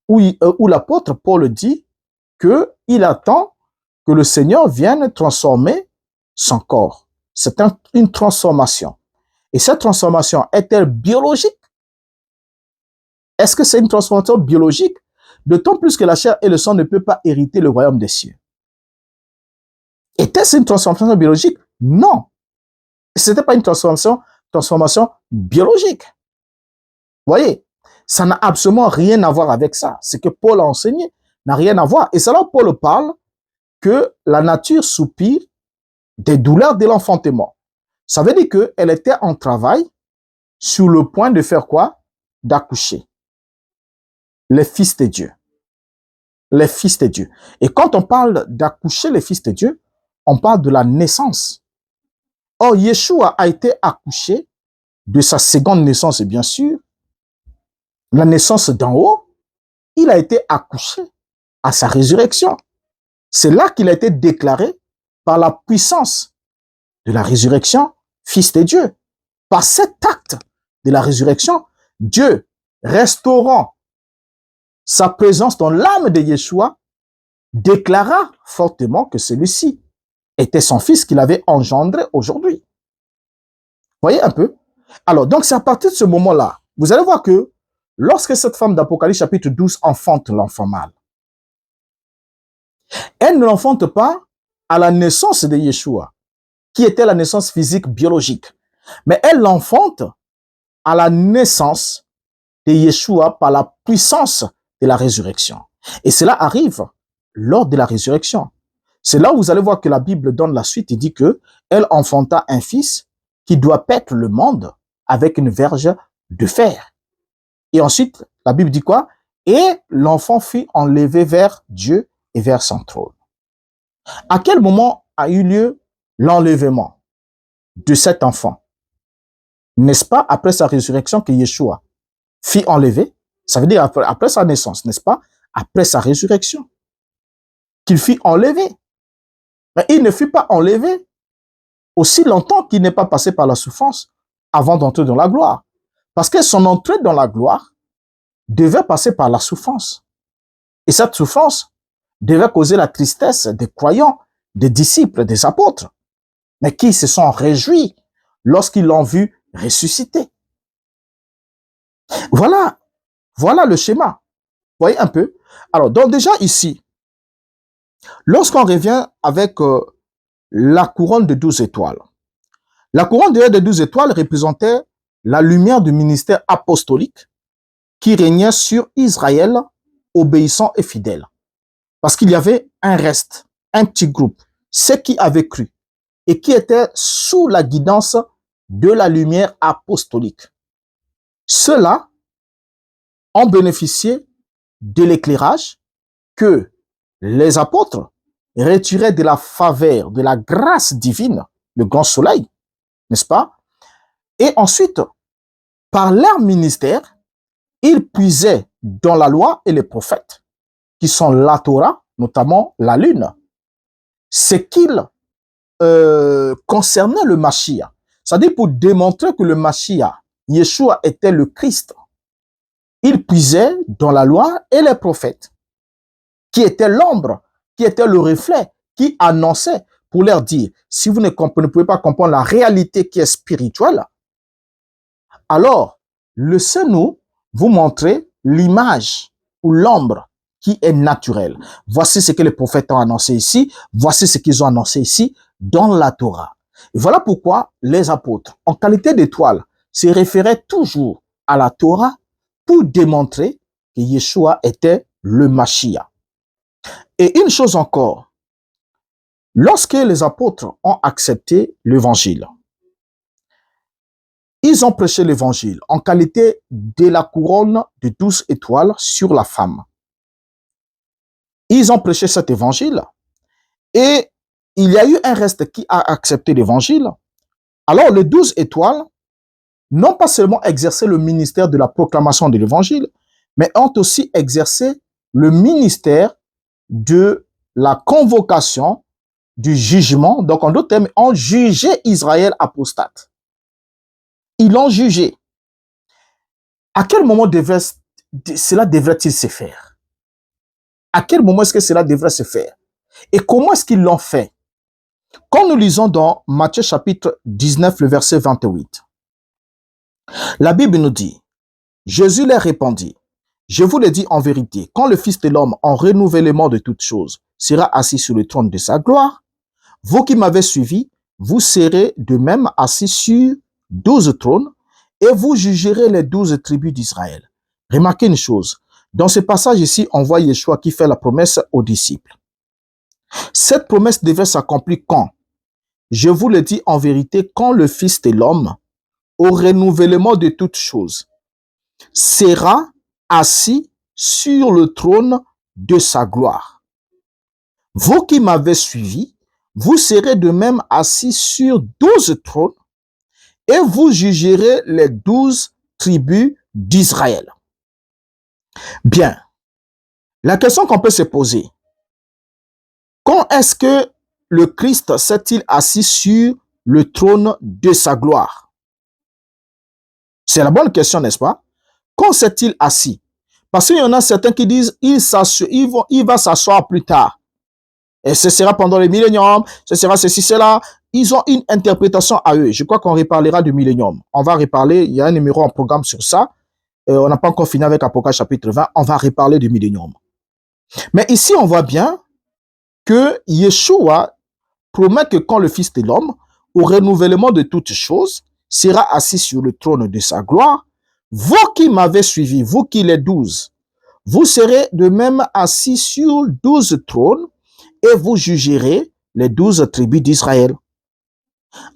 où l'apôtre Paul dit qu'il attend que le Seigneur vienne transformer son corps. C'est une transformation. Et cette transformation est-elle biologique? Est-ce que c'est une transformation biologique? D'autant plus que la chair et le sang ne peuvent pas hériter le royaume des cieux. Était-ce une transformation biologique? Non. Ce n'était pas une transformation biologique. Vous voyez, ça n'a absolument rien à voir avec ça. Ce que Paul a enseigné n'a rien à voir. Et c'est là où Paul parle que la nature soupire des douleurs de l'enfantement. Ça veut dire qu'elle était en travail sur le point de faire quoi? D'accoucher. Les fils de Dieu. Les fils de Dieu. Et quand on parle d'accoucher les fils de Dieu, on parle de la naissance. Or, Yeshua a été accouché de sa seconde naissance, bien sûr, la naissance d'en haut. Il a été accouché à sa résurrection. C'est là qu'il a été déclaré par la puissance de la résurrection, fils de Dieu. Par cet acte de la résurrection, Dieu, restaurant sa présence dans l'âme de Yeshua, déclara fortement que celui-ci était son fils qu'il avait engendré aujourd'hui. Voyez un peu? Alors, donc c'est à partir de ce moment-là, vous allez voir que lorsque cette femme d'Apocalypse chapitre 12 enfante l'enfant mâle, elle ne l'enfante pas à la naissance de Yeshua, qui était la naissance physique biologique, mais elle l'enfante à la naissance de Yeshua par la puissance de la résurrection. Et cela arrive lors de la résurrection. C'est là où vous allez voir que la Bible donne la suite et dit que elle enfanta un fils qui doit paître le monde avec une verge de fer. Et ensuite, la Bible dit quoi? Et l'enfant fut enlevé vers Dieu et vers son trône. À quel moment a eu lieu l'enlèvement de cet enfant? N'est-ce pas après sa résurrection que Yeshua fut enlevé? Ça veut dire après sa naissance, n'est-ce pas? Après sa résurrection, qu'il fut enlevé. Mais il ne fut pas enlevé aussi longtemps qu'il n'est pas passé par la souffrance avant d'entrer dans la gloire. Parce que son entrée dans la gloire devait passer par la souffrance. Et cette souffrance devait causer la tristesse des croyants, des disciples, des apôtres, mais qui se sont réjouis lorsqu'ils l'ont vu ressusciter. Voilà le schéma. Vous voyez un peu? Alors, donc déjà ici, lorsqu'on revient avec la couronne de 12 étoiles, la couronne de 12 étoiles représentait la lumière du ministère apostolique qui régnait sur Israël, obéissant et fidèle. Parce qu'il y avait un reste, un petit groupe, ceux qui avaient cru et qui étaient sous la guidance de la lumière apostolique. Ceux-là ont bénéficié de l'éclairage que les apôtres retiraient de la faveur, de la grâce divine, le grand soleil, n'est-ce pas? Et ensuite, par leur ministère, ils puisaient dans la loi et les prophètes, qui sont la Torah, notamment la lune, ce qu'il concernait le Mashiach. C'est-à-dire pour démontrer que le Mashiach, Yeshua était le Christ, il puisait dans la loi et les prophètes, qui étaient l'ombre, qui était le reflet, qui annonçait pour leur dire, si vous ne pouvez pas comprendre la réalité qui est spirituelle, alors laissez-nous vous montrer l'image ou l'ombre qui est naturelle. Voici ce que les prophètes ont annoncé ici. Voici ce qu'ils ont annoncé ici dans la Torah. Et voilà pourquoi les apôtres, en qualité d'étoile, se référaient toujours à la Torah pour démontrer que Yeshua était le Mashiach. Et une chose encore, lorsque les apôtres ont accepté l'évangile, ils ont prêché l'évangile en qualité de la couronne de 12 étoiles sur la femme. Ils ont prêché cet évangile et il y a eu un reste qui a accepté l'évangile. Alors les 12 étoiles n'ont pas seulement exercé le ministère de la proclamation de l'évangile, mais ont aussi exercé le ministère de la convocation, du jugement. Donc en d'autres termes, ont jugé Israël apostate. Ils l'ont jugé. À quel moment cela devrait-il se faire? À quel moment est-ce que cela devrait se faire? Et comment est-ce qu'ils l'ont fait? Quand nous lisons dans Matthieu chapitre 19, le verset 28, la Bible nous dit, Jésus leur répondit, je vous le dis en vérité, quand le Fils de l'homme, en renouvellement de toutes choses, sera assis sur le trône de sa gloire, vous qui m'avez suivi, vous serez de même assis sur 12 trônes et vous jugerez les 12 tribus d'Israël. Remarquez une chose, dans ce passage ici, on voit Yeshua qui fait la promesse aux disciples. Cette promesse devait s'accomplir quand? Je vous le dis en vérité, quand le Fils de l'homme, au renouvellement de toutes choses, sera assis sur le trône de sa gloire. Vous qui m'avez suivi, vous serez de même assis sur 12 trônes et vous jugerez les 12 tribus d'Israël. Bien, la question qu'on peut se poser, quand est-ce que le Christ s'est-il assis sur le trône de sa gloire? C'est la bonne question, n'est-ce pas? Quand s'est-il assis? Parce qu'il y en a certains qui disent il va s'asseoir plus tard. Et ce sera pendant le millénium, ce sera ceci, cela. Ils ont une interprétation à eux. Je crois qu'on reparlera du millénium. On va reparler, il y a un numéro en programme sur ça. On n'a pas encore fini avec Apocalypse chapitre 20. On va reparler du millénium. Mais ici, on voit bien que Yeshua promet que quand le Fils de l'homme, au renouvellement de toutes choses, sera assis sur le trône de sa gloire, vous qui m'avez suivi, vous qui les 12, vous serez de même assis sur 12 trônes et vous jugerez les 12 tribus d'Israël.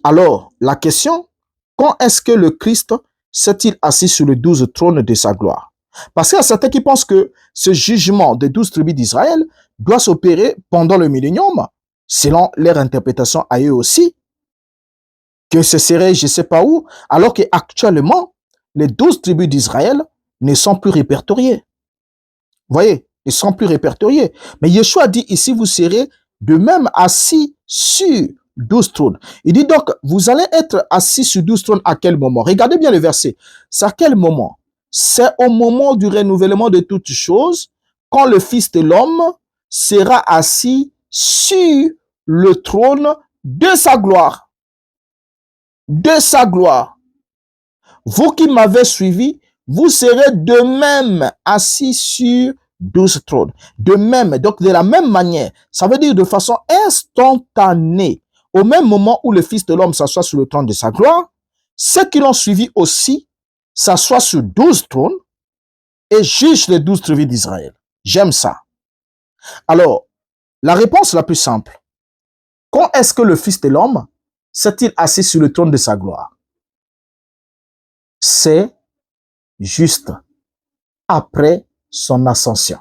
Alors, la question, quand est-ce que le Christ s'est-il assis sur les 12 trônes de sa gloire? Parce qu'il y a certains qui pensent que ce jugement des 12 tribus d'Israël doit s'opérer pendant le millénium, selon leur interprétation à eux aussi, que ce serait je ne sais pas où, alors qu'actuellement, les 12 tribus d'Israël ne sont plus répertoriées. Vous voyez, ils ne sont plus répertoriés. Mais Yeshua dit ici, vous serez de même assis sur 12 trônes. Il dit donc, vous allez être assis sur 12 trônes à quel moment? Regardez bien le verset. C'est à quel moment? C'est au moment du renouvellement de toutes choses, quand le Fils de l'homme sera assis sur le trône de sa gloire. De sa gloire. Vous qui m'avez suivi, vous serez de même assis sur 12 trônes. De même, donc de la même manière, ça veut dire de façon instantanée, au même moment où le Fils de l'homme s'assoit sur le trône de sa gloire, ceux qui l'ont suivi aussi s'assoient sur 12 trônes et jugent les 12 tribus d'Israël. J'aime ça. Alors, la réponse la plus simple, quand est-ce que le Fils de l'homme s'est-il assis sur le trône de sa gloire? C'est juste après son ascension.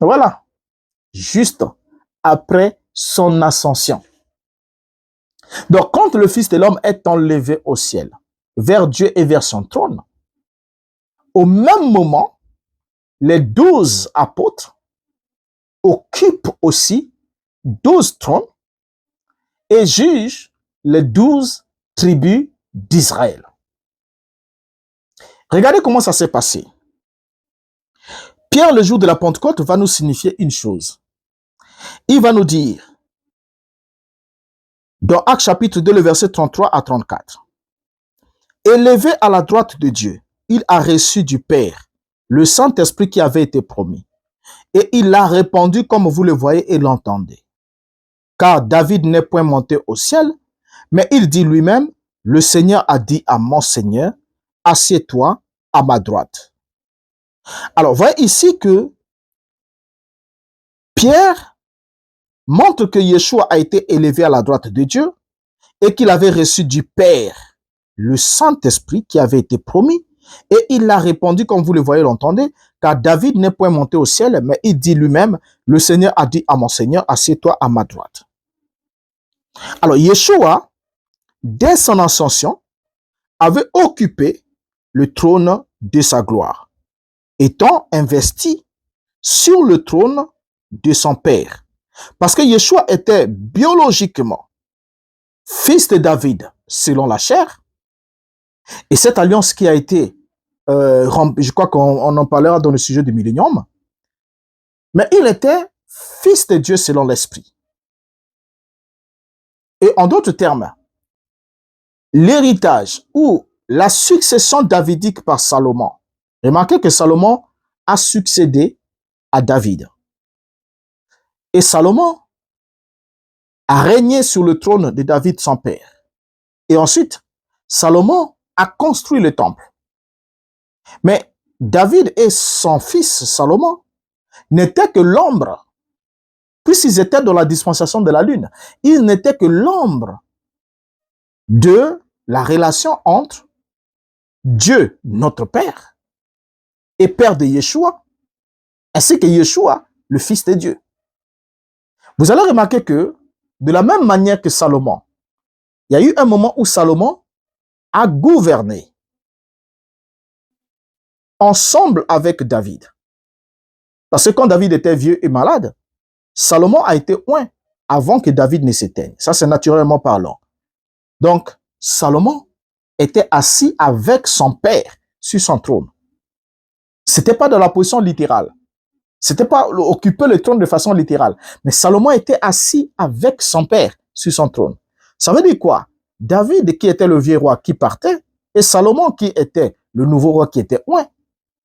Voilà. Juste après son ascension. Donc, quand le Fils de l'homme est enlevé au ciel, vers Dieu et vers son trône, au même moment, les 12 apôtres occupent aussi 12 trônes et jugent les 12 tribus d'Israël. Regardez comment ça s'est passé. Pierre, le jour de la Pentecôte, va nous signifier une chose. Il va nous dire, dans Actes chapitre 2, le verset 33 à 34, Élevé à la droite de Dieu, il a reçu du Père le Saint-Esprit qui avait été promis. Et il l'a répandu comme vous le voyez et l'entendez. Car David n'est point monté au ciel, mais il dit lui-même, le Seigneur a dit à mon Seigneur, assieds-toi à ma droite. Alors, voyez ici que Pierre montre que Yeshua a été élevé à la droite de Dieu et qu'il avait reçu du Père le Saint-Esprit qui avait été promis. Et il l'a répondu, comme vous le voyez, l'entendez, car David n'est point monté au ciel, mais il dit lui-même, le Seigneur a dit à mon Seigneur, assieds-toi à ma droite. Alors, Yeshua, dès son ascension, avait occupé le trône de sa gloire, étant investi sur le trône de son Père. Parce que Yeshua était biologiquement fils de David selon la chair, et cette alliance qui a été, je crois qu'on en parlera dans le sujet du millénium, mais il était fils de Dieu selon l'esprit. Et en d'autres termes, l'héritage ou la succession davidique par Salomon. Remarquez que Salomon a succédé à David. Et Salomon a régné sur le trône de David, son père. Et ensuite, Salomon a construit le temple. Mais David et son fils Salomon n'étaient que l'ombre, puisqu'ils étaient dans la dispensation de la lune. Ils n'étaient que l'ombre de la relation entre Dieu, notre Père, et Père de Yeshua, ainsi que Yeshua, le Fils de Dieu. Vous allez remarquer que, de la même manière que Salomon, il y a eu un moment où Salomon a gouverné ensemble avec David. Parce que quand David était vieux et malade, Salomon a été oint avant que David ne s'éteigne. Ça, c'est naturellement parlant. Donc, Salomon était assis avec son père sur son trône. C'était pas dans la position littérale. C'était pas occuper le trône de façon littérale. Mais Salomon était assis avec son père sur son trône. Ça veut dire quoi? David, qui était le vieux roi qui partait, et Salomon, qui était le nouveau roi qui était oint,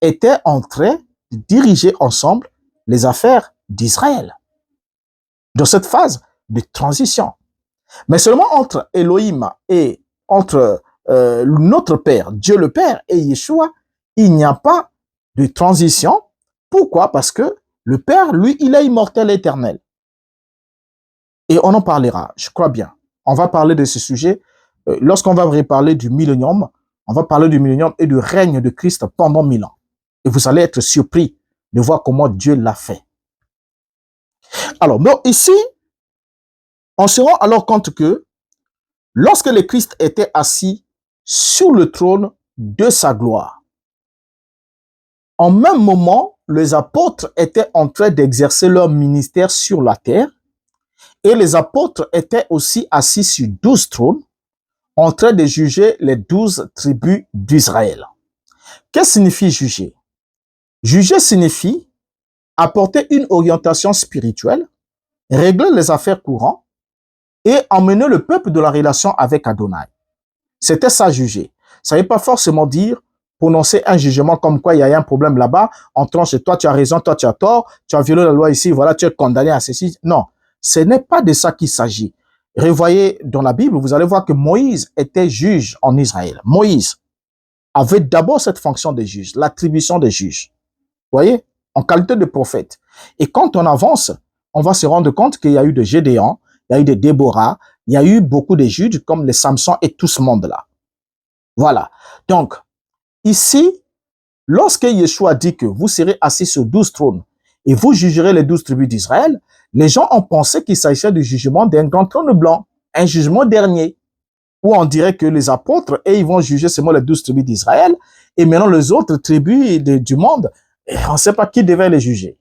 étaient en train de diriger ensemble les affaires d'Israël. Dans cette phase de transition. Mais seulement entre Elohim et entre notre Père, Dieu le Père et Yeshua, il n'y a pas de transition. Pourquoi? Parce que le Père, lui, il est immortel et éternel. Et on en parlera, je crois bien. On va parler de ce sujet. Lorsqu'on va reparler du millénium, on va parler du millénium et du règne de Christ pendant 1000 ans. Et vous allez être surpris de voir comment Dieu l'a fait. Alors, bon, ici, on se rend alors compte que lorsque le Christ était assis sur le trône de sa gloire, en même moment, les apôtres étaient en train d'exercer leur ministère sur la terre et les apôtres étaient aussi assis sur 12 trônes en train de juger les 12 tribus d'Israël. Qu'est-ce que signifie juger? Juger signifie apporter une orientation spirituelle, régler les affaires courantes et emmener le peuple de la relation avec Adonai. C'était ça, juger. Ça ne veut pas forcément dire prononcer un jugement comme quoi il y a un problème là-bas, en tranche, toi tu as raison, toi tu as tort, tu as violé la loi ici, voilà, tu es condamné à ceci. Non, ce n'est pas de ça qu'il s'agit. Revoyez dans la Bible, vous allez voir que Moïse était juge en Israël. Moïse avait d'abord cette fonction de juge, l'attribution des juges. Vous voyez, en qualité de prophète. Et quand on avance, on va se rendre compte qu'il y a eu de Gédéon, il y a eu de Déborah, il y a eu beaucoup de juges comme les Samson et tout ce monde-là. Voilà. Donc, ici, lorsque Yeshua dit que vous serez assis sur 12 trônes et vous jugerez les 12 tribus d'Israël, les gens ont pensé qu'il s'agissait du jugement d'un grand trône blanc, un jugement dernier, où on dirait que les apôtres, et ils vont juger seulement les 12 tribus d'Israël, et maintenant les autres tribus du monde, on ne sait pas qui devait les juger.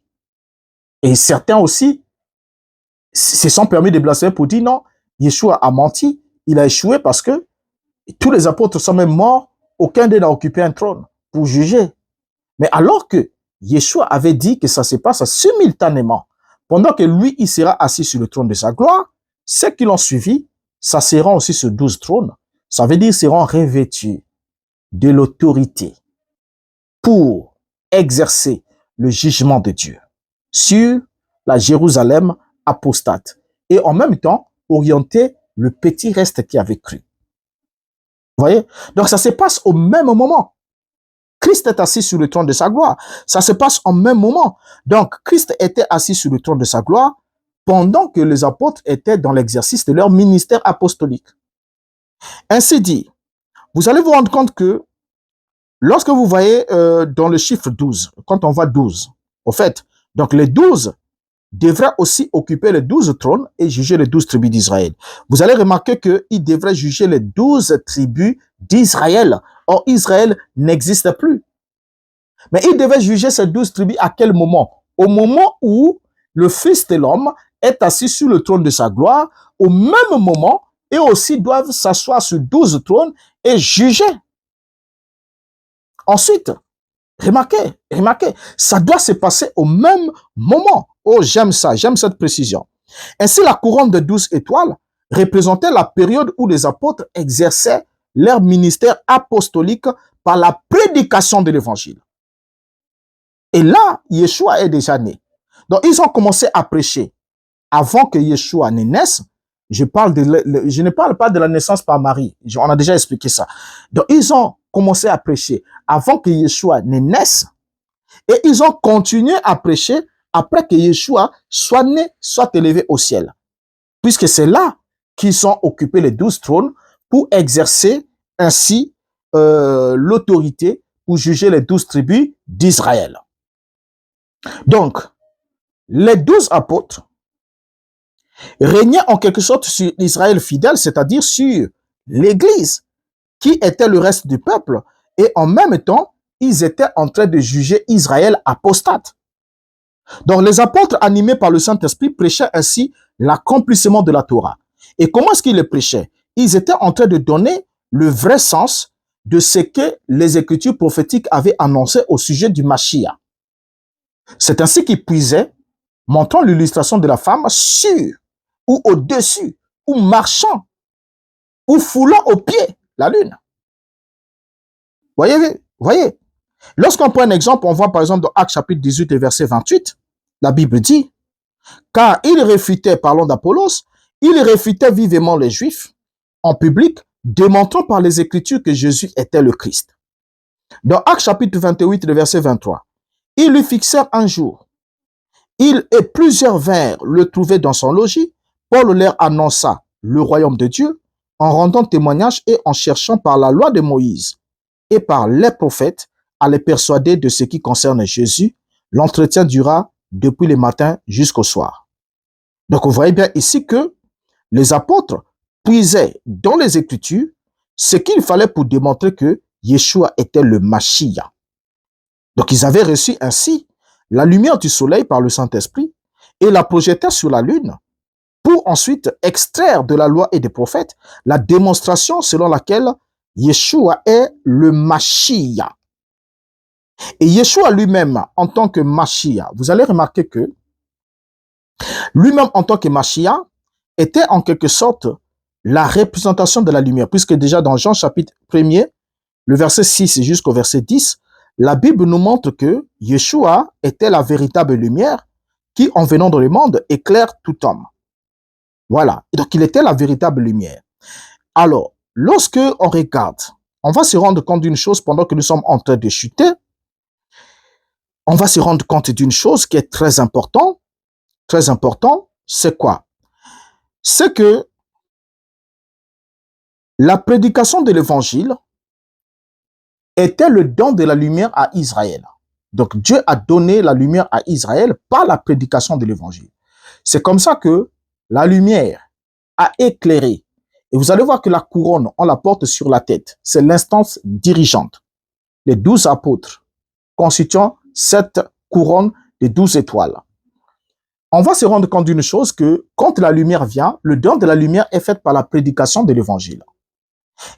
Et certains aussi se sont permis de blasphémer pour dire non, Yeshua a menti, il a échoué parce que tous les apôtres sont même morts, aucun d'eux n'a occupé un trône pour juger. Mais alors que Yeshua avait dit que ça se passe simultanément, pendant que lui, il sera assis sur le trône de sa gloire, ceux qui l'ont suivi, ça sera aussi sur 12 trônes. Ça veut dire qu'ils seront revêtus de l'autorité pour exercer le jugement de Dieu sur la Jérusalem apostate et en même temps orienter le petit reste qui avait cru. Vous voyez? Donc ça se passe au même moment. Christ est assis sur le trône de sa gloire. Ça se passe au même moment. Donc Christ était assis sur le trône de sa gloire pendant que les apôtres étaient dans l'exercice de leur ministère apostolique. Ainsi dit, vous allez vous rendre compte que lorsque vous voyez dans le chiffre 12, quand on voit 12, au fait, donc les 12 devraient aussi occuper les 12 trônes et juger les 12 tribus d'Israël. Vous allez remarquer qu'ils devraient juger les 12 tribus d'Israël. Or, Israël n'existe plus. Mais ils devaient juger ces 12 tribus à quel moment? Au moment où le Fils de l'homme est assis sur le trône de sa gloire, au même moment, et aussi doivent s'asseoir sur 12 trônes et juger. Ensuite, remarquez, ça doit se passer au même moment. Oh, j'aime ça, j'aime cette précision. Ainsi, la couronne de 12 étoiles représentait la période où les apôtres exerçaient leur ministère apostolique par la prédication de l'évangile. Et là, Yeshua est déjà né. Donc, ils ont commencé à prêcher avant que Yeshua ne naisse. Je ne parle pas de la naissance par Marie. On a déjà expliqué ça. Donc, ils ont commencé à prêcher avant que Yeshua ne naisse. Et ils ont continué à prêcher après que Yeshua soit né, soit élevé au ciel. Puisque c'est là qu'ils ont occupé les 12 trônes pour exercer ainsi l'autorité pour juger les 12 tribus d'Israël. Donc, les 12 apôtres régnaient en quelque sorte sur Israël fidèle, c'est-à-dire sur l'Église, qui était le reste du peuple, et en même temps, ils étaient en train de juger Israël apostate. Donc, les apôtres, animés par le Saint-Esprit, prêchaient ainsi l'accomplissement de la Torah. Et comment est-ce qu'ils le prêchaient? Ils étaient en train de donner le vrai sens de ce que les Écritures prophétiques avaient annoncé au sujet du Mashiach. C'est ainsi qu'ils puisaient, montrant l'illustration de la femme sur, ou au-dessus, ou marchant, ou foulant aux pieds la lune. Voyez. Lorsqu'on prend un exemple, on voit par exemple dans Actes chapitre 18 et verset 28, la Bible dit, car il réfutait, parlons d'Apollos, il réfutait vivement les Juifs en public, démontrant par les Écritures que Jésus était le Christ. Dans Actes chapitre 28 et verset 23, ils lui fixèrent un jour. Il et plusieurs vinrent le trouver dans son logis. Paul leur annonça le royaume de Dieu en rendant témoignage et en cherchant par la loi de Moïse et par les prophètes à les persuader de ce qui concerne Jésus. L'entretien dura depuis le matin jusqu'au soir. Donc vous voyez bien ici que les apôtres puisaient dans les Écritures ce qu'il fallait pour démontrer que Yeshua était le Mashiach. Donc ils avaient reçu ainsi la lumière du soleil par le Saint-Esprit et la projetaient sur la lune pour ensuite extraire de la loi et des prophètes la démonstration selon laquelle Yeshua est le Mashiach. Et Yeshua lui-même, en tant que Mashiach, vous allez remarquer que lui-même, en tant que Mashiach, était en quelque sorte la représentation de la lumière, puisque déjà dans Jean chapitre 1er, le verset 6 jusqu'au verset 10, la Bible nous montre que Yeshua était la véritable lumière qui, en venant dans le monde, éclaire tout homme. Voilà. Et donc, il était la véritable lumière. Alors, lorsque on regarde, on va se rendre compte d'une chose pendant que nous sommes en train de chuter. On va se rendre compte d'une chose qui est très important, c'est quoi? C'est que la prédication de l'évangile était le don de la lumière à Israël. Donc Dieu a donné la lumière à Israël par la prédication de l'évangile. C'est comme ça que la lumière a éclairé. Et vous allez voir que la couronne, on la porte sur la tête. C'est l'instance dirigeante. Les 12 apôtres constituant cette couronne des 12 étoiles. On va se rendre compte d'une chose que quand la lumière vient, le don de la lumière est fait par la prédication de l'évangile.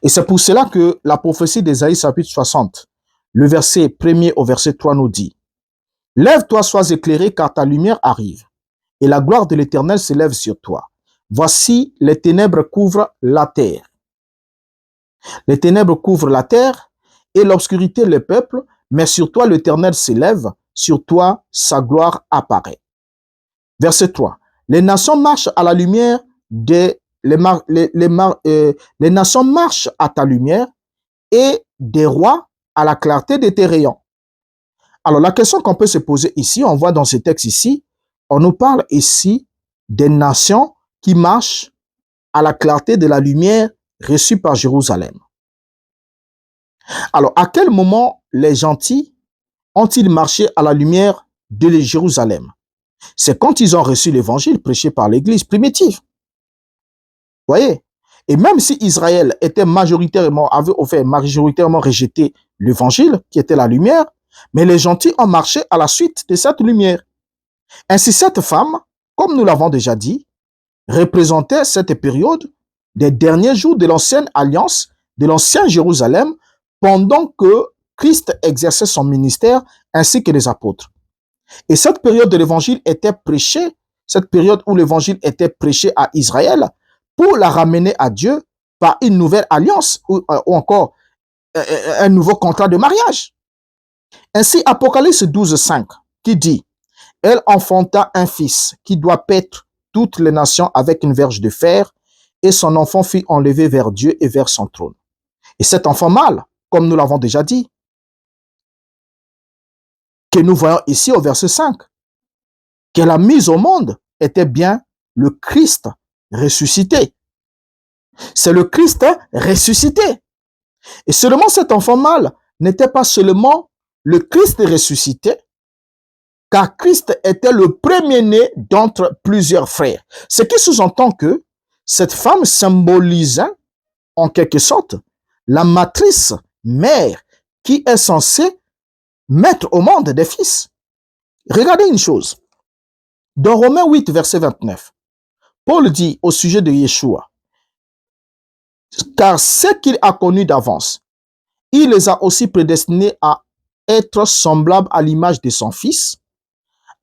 Et c'est pour cela que la prophétie d'Ésaïe chapitre 60, le verset 1er au verset 3 nous dit: Lève-toi, sois éclairé, car ta lumière arrive, et la gloire de l'Éternel s'élève sur toi. Voici, les ténèbres couvrent la terre. Les ténèbres couvrent la terre, et l'obscurité les peuples, mais sur toi l'Éternel s'élève, sur toi sa gloire apparaît. Verset 3. Les nations marchent à la lumière les nations marchent à ta lumière et des rois à la clarté de tes rayons. Alors, la question qu'on peut se poser ici, on voit dans ce texte ici, on nous parle ici des nations qui marchent à la clarté de la lumière reçue par Jérusalem. Alors, à quel moment les gentils ont-ils marché à la lumière de Jérusalem? C'est quand ils ont reçu l'évangile prêché par l'Église primitive. Vous voyez? Et même si Israël avait majoritairement rejeté l'évangile, qui était la lumière, mais les gentils ont marché à la suite de cette lumière. Ainsi, cette femme, comme nous l'avons déjà dit, représentait cette période des derniers jours de l'ancienne alliance, de l'ancien Jérusalem, pendant que Christ exerçait son ministère ainsi que les apôtres. Et cette période de l'évangile était prêchée, cette période où l'évangile était prêché à Israël pour la ramener à Dieu par une nouvelle alliance ou encore un nouveau contrat de mariage. Ainsi, Apocalypse 12:5 qui dit « Elle enfanta un fils qui doit paître toutes les nations avec une verge de fer, et son enfant fut enlevé vers Dieu et vers son trône. » Et cet enfant mâle, comme nous l'avons déjà dit, que nous voyons ici au verset 5, que la mise au monde était bien le Christ ressuscité. C'est le Christ ressuscité. Et seulement cet enfant mâle n'était pas seulement le Christ ressuscité, car Christ était le premier-né d'entre plusieurs frères. Ce qui sous-entend que cette femme symbolisait en quelque sorte la matrice mère qui est censée mettre au monde des fils. Regardez une chose. Dans Romains 8, verset 29, Paul dit au sujet de Yeshua, « Car ce qu'il a connu d'avance, il les a aussi prédestinés à être semblables à l'image de son fils,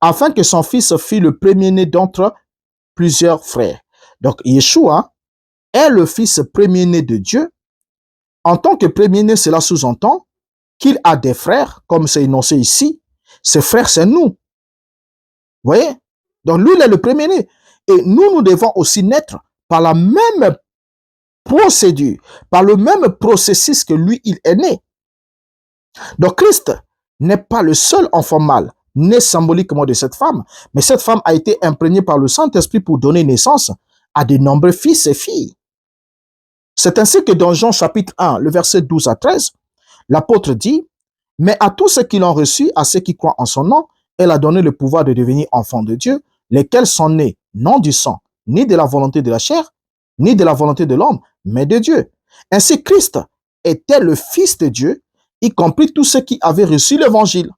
afin que son fils fût le premier-né d'entre plusieurs frères. » Donc, Yeshua est le fils premier-né de Dieu. En tant que premier-né, cela sous-entend qu'il a des frères, comme c'est énoncé ici. Ses frères, c'est nous. Vous voyez? Donc, lui, il est le premier-né. Et nous devons aussi naître par la même procédure, par le même processus que lui, il est né. Donc, Christ n'est pas le seul enfant mâle, né symboliquement de cette femme, mais cette femme a été imprégnée par le Saint-Esprit pour donner naissance à de nombreux fils et filles. C'est ainsi que dans Jean chapitre 1, le verset 12 à 13, l'apôtre dit, « Mais à tous ceux qui l'ont reçu, à ceux qui croient en son nom, elle a donné le pouvoir de devenir enfants de Dieu, lesquels sont nés non du sang, ni de la volonté de la chair, ni de la volonté de l'homme, mais de Dieu. » Ainsi, Christ était le Fils de Dieu, y compris tous ceux qui avaient reçu l'évangile.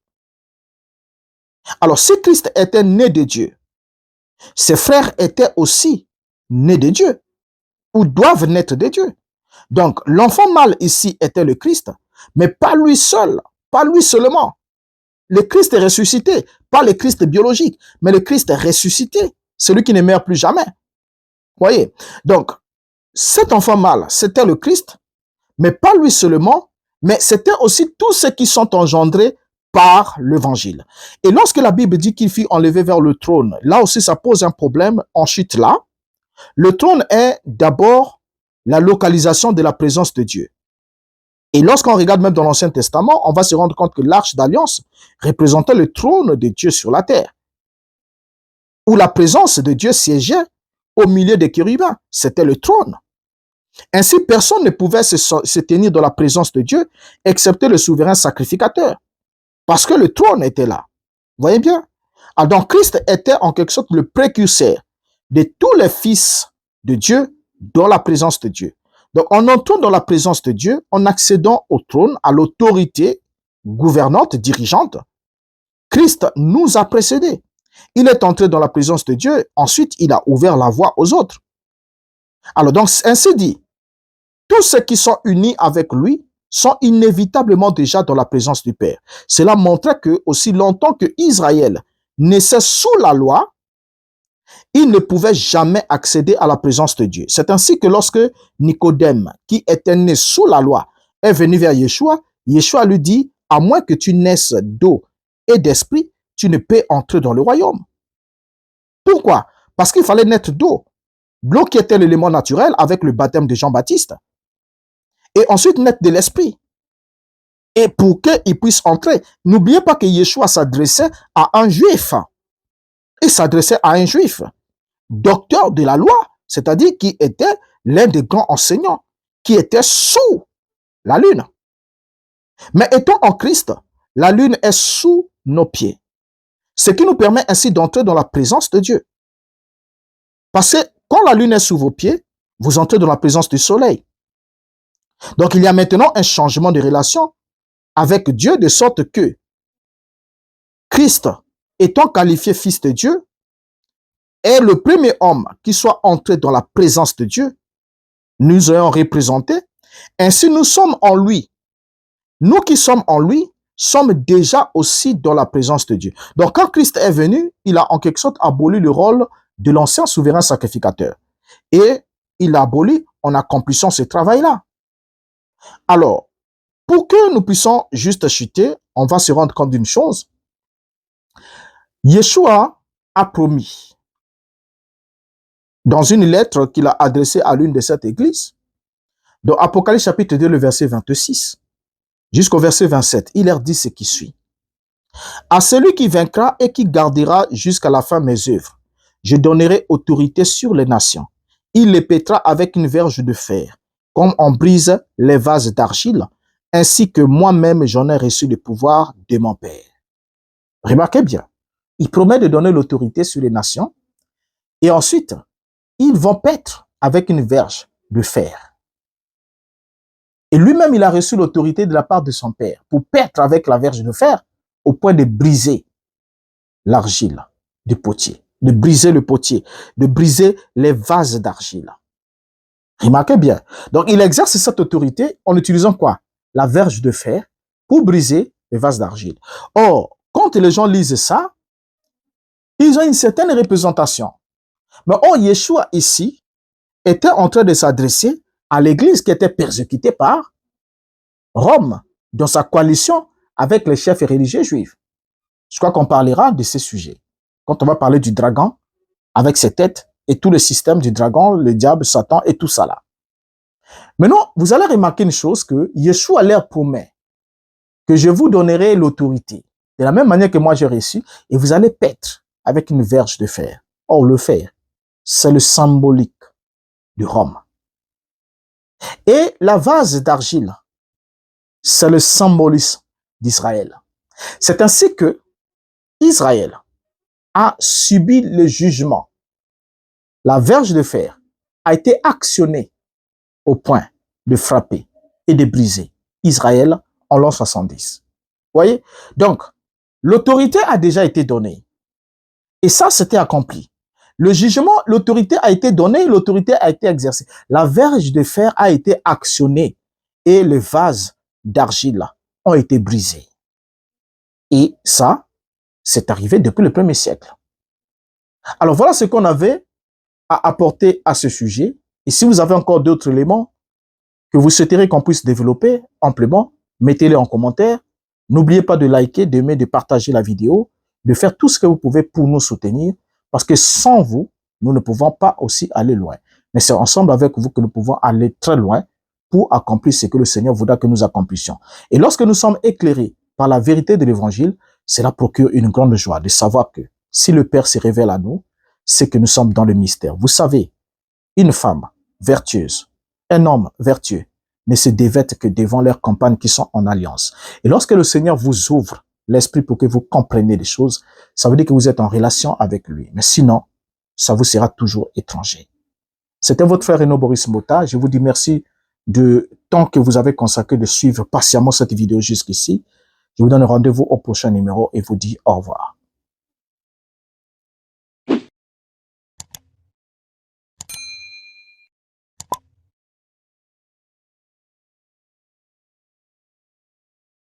Alors, si Christ était né de Dieu, ses frères étaient aussi nés de Dieu, ou doivent naître de Dieu. Donc, l'enfant mâle ici était le Christ, mais pas lui seul, pas lui seulement. Le Christ est ressuscité, pas le Christ biologique, mais le Christ est ressuscité, celui qui ne meurt plus jamais. Voyez? Donc, cet enfant mâle, c'était le Christ, mais pas lui seulement, mais c'était aussi tous ceux qui sont engendrés par l'évangile. Et lorsque la Bible dit qu'il fut enlevé vers le trône, là aussi ça pose un problème. Ensuite là, le trône est d'abord la localisation de la présence de Dieu. Et lorsqu'on regarde même dans l'Ancien Testament, on va se rendre compte que l'arche d'alliance représentait le trône de Dieu sur la terre, où la présence de Dieu siégeait au milieu des chérubins. C'était le trône. Ainsi, personne ne pouvait se tenir dans la présence de Dieu, excepté le souverain sacrificateur, parce que le trône était là. Vous voyez bien? Alors, donc, Christ était en quelque sorte le précurseur de tous les fils de Dieu dans la présence de Dieu. Donc, en entrant dans la présence de Dieu, en accédant au trône, à l'autorité gouvernante, dirigeante, Christ nous a précédés. Il est entré dans la présence de Dieu, ensuite il a ouvert la voie aux autres. Alors donc, ainsi dit, tous ceux qui sont unis avec lui sont inévitablement déjà dans la présence du Père. Cela montrait que, aussi longtemps que Israël naissait sous la loi, il ne pouvait jamais accéder à la présence de Dieu. C'est ainsi que lorsque Nicodème, qui était né sous la loi, est venu vers Yeshua, Yeshua lui dit, à moins que tu naisses d'eau et d'esprit, tu ne peux entrer dans le royaume. Pourquoi? Parce qu'il fallait naître d'eau. L'eau qui était l'élément naturel avec le baptême de Jean-Baptiste. Et ensuite naître de l'esprit. Et pour qu'il puisse entrer, n'oubliez pas que Yeshua s'adressait à un juif. Il s'adressait à un juif, docteur de la loi, c'est-à-dire qui était l'un des grands enseignants, qui était sous la lune. Mais étant en Christ, la lune est sous nos pieds. Ce qui nous permet ainsi d'entrer dans la présence de Dieu. Parce que quand la lune est sous vos pieds, vous entrez dans la présence du soleil. Donc il y a maintenant un changement de relation avec Dieu, de sorte que Christ, étant qualifié fils de Dieu, est le premier homme qui soit entré dans la présence de Dieu. Nous ayons représenté. Ainsi, nous sommes en lui. Nous qui sommes en lui, sommes déjà aussi dans la présence de Dieu. Donc, quand Christ est venu, il a en quelque sorte aboli le rôle de l'ancien souverain sacrificateur. Et il l'a aboli en accomplissant ce travail-là. Alors, pour que nous puissions juste chuter, on va se rendre compte d'une chose. Yeshua a promis, dans une lettre qu'il a adressée à l'une de cette église, dans Apocalypse chapitre 2, le verset 26, jusqu'au verset 27, il leur dit ce qui suit. À celui qui vaincra et qui gardera jusqu'à la fin mes œuvres, je donnerai autorité sur les nations. Il les pètera avec une verge de fer, comme on brise les vases d'argile, ainsi que moi-même j'en ai reçu le pouvoir de mon Père. Remarquez bien, il promet de donner l'autorité sur les nations, et ensuite, ils vont paître avec une verge de fer. Et lui-même, il a reçu l'autorité de la part de son Père pour paître avec la verge de fer au point de briser l'argile du potier, de briser le potier, de briser les vases d'argile. Remarquez bien. Donc, il exerce cette autorité en utilisant quoi? La verge de fer pour briser les vases d'argile. Or, quand les gens lisent ça, ils ont une certaine représentation. Mais or, Yeshua ici était en train de s'adresser à l'église qui était persécutée par Rome dans sa coalition avec les chefs religieux juifs. Je crois qu'on parlera de ces sujets. Quand on va parler du dragon avec ses têtes et tout le système du dragon, le diable, Satan et tout ça là. Maintenant, vous allez remarquer une chose que Yeshua leur promet que je vous donnerai l'autorité de la même manière que moi j'ai reçu et vous allez paître avec une verge de fer. Or, le fer, c'est le symbolique de Rome. Et la vase d'argile, c'est le symbolisme d'Israël. C'est ainsi que Israël a subi le jugement. La verge de fer a été actionnée au point de frapper et de briser Israël en l'an 70. Vous voyez? Donc, l'autorité a déjà été donnée. Et ça, c'était accompli. Le jugement, l'autorité a été donnée, l'autorité a été exercée. La verge de fer a été actionnée et les vases d'argile ont été brisés. Et ça, c'est arrivé depuis le 1er siècle. Alors voilà ce qu'on avait à apporter à ce sujet. Et si vous avez encore d'autres éléments que vous souhaiterez qu'on puisse développer amplement, mettez-les en commentaire. N'oubliez pas de liker, d'aimer, de partager la vidéo, de faire tout ce que vous pouvez pour nous soutenir, parce que sans vous, nous ne pouvons pas aussi aller loin. Mais c'est ensemble avec vous que nous pouvons aller très loin pour accomplir ce que le Seigneur voudra que nous accomplissions. Et lorsque nous sommes éclairés par la vérité de l'Évangile, cela procure une grande joie de savoir que si le Père se révèle à nous, c'est que nous sommes dans le mystère. Vous savez, une femme vertueuse, un homme vertueux ne se dévêtent que devant leurs compagnes qui sont en alliance. Et lorsque le Seigneur vous ouvre l'esprit pour que vous compreniez les choses, ça veut dire que vous êtes en relation avec lui. Mais sinon, ça vous sera toujours étranger. C'était votre frère Renaud Boris Mbota. Je vous dis merci du temps que vous avez consacré de suivre patiemment cette vidéo jusqu'ici. Je vous donne rendez-vous au prochain numéro et vous dis au revoir.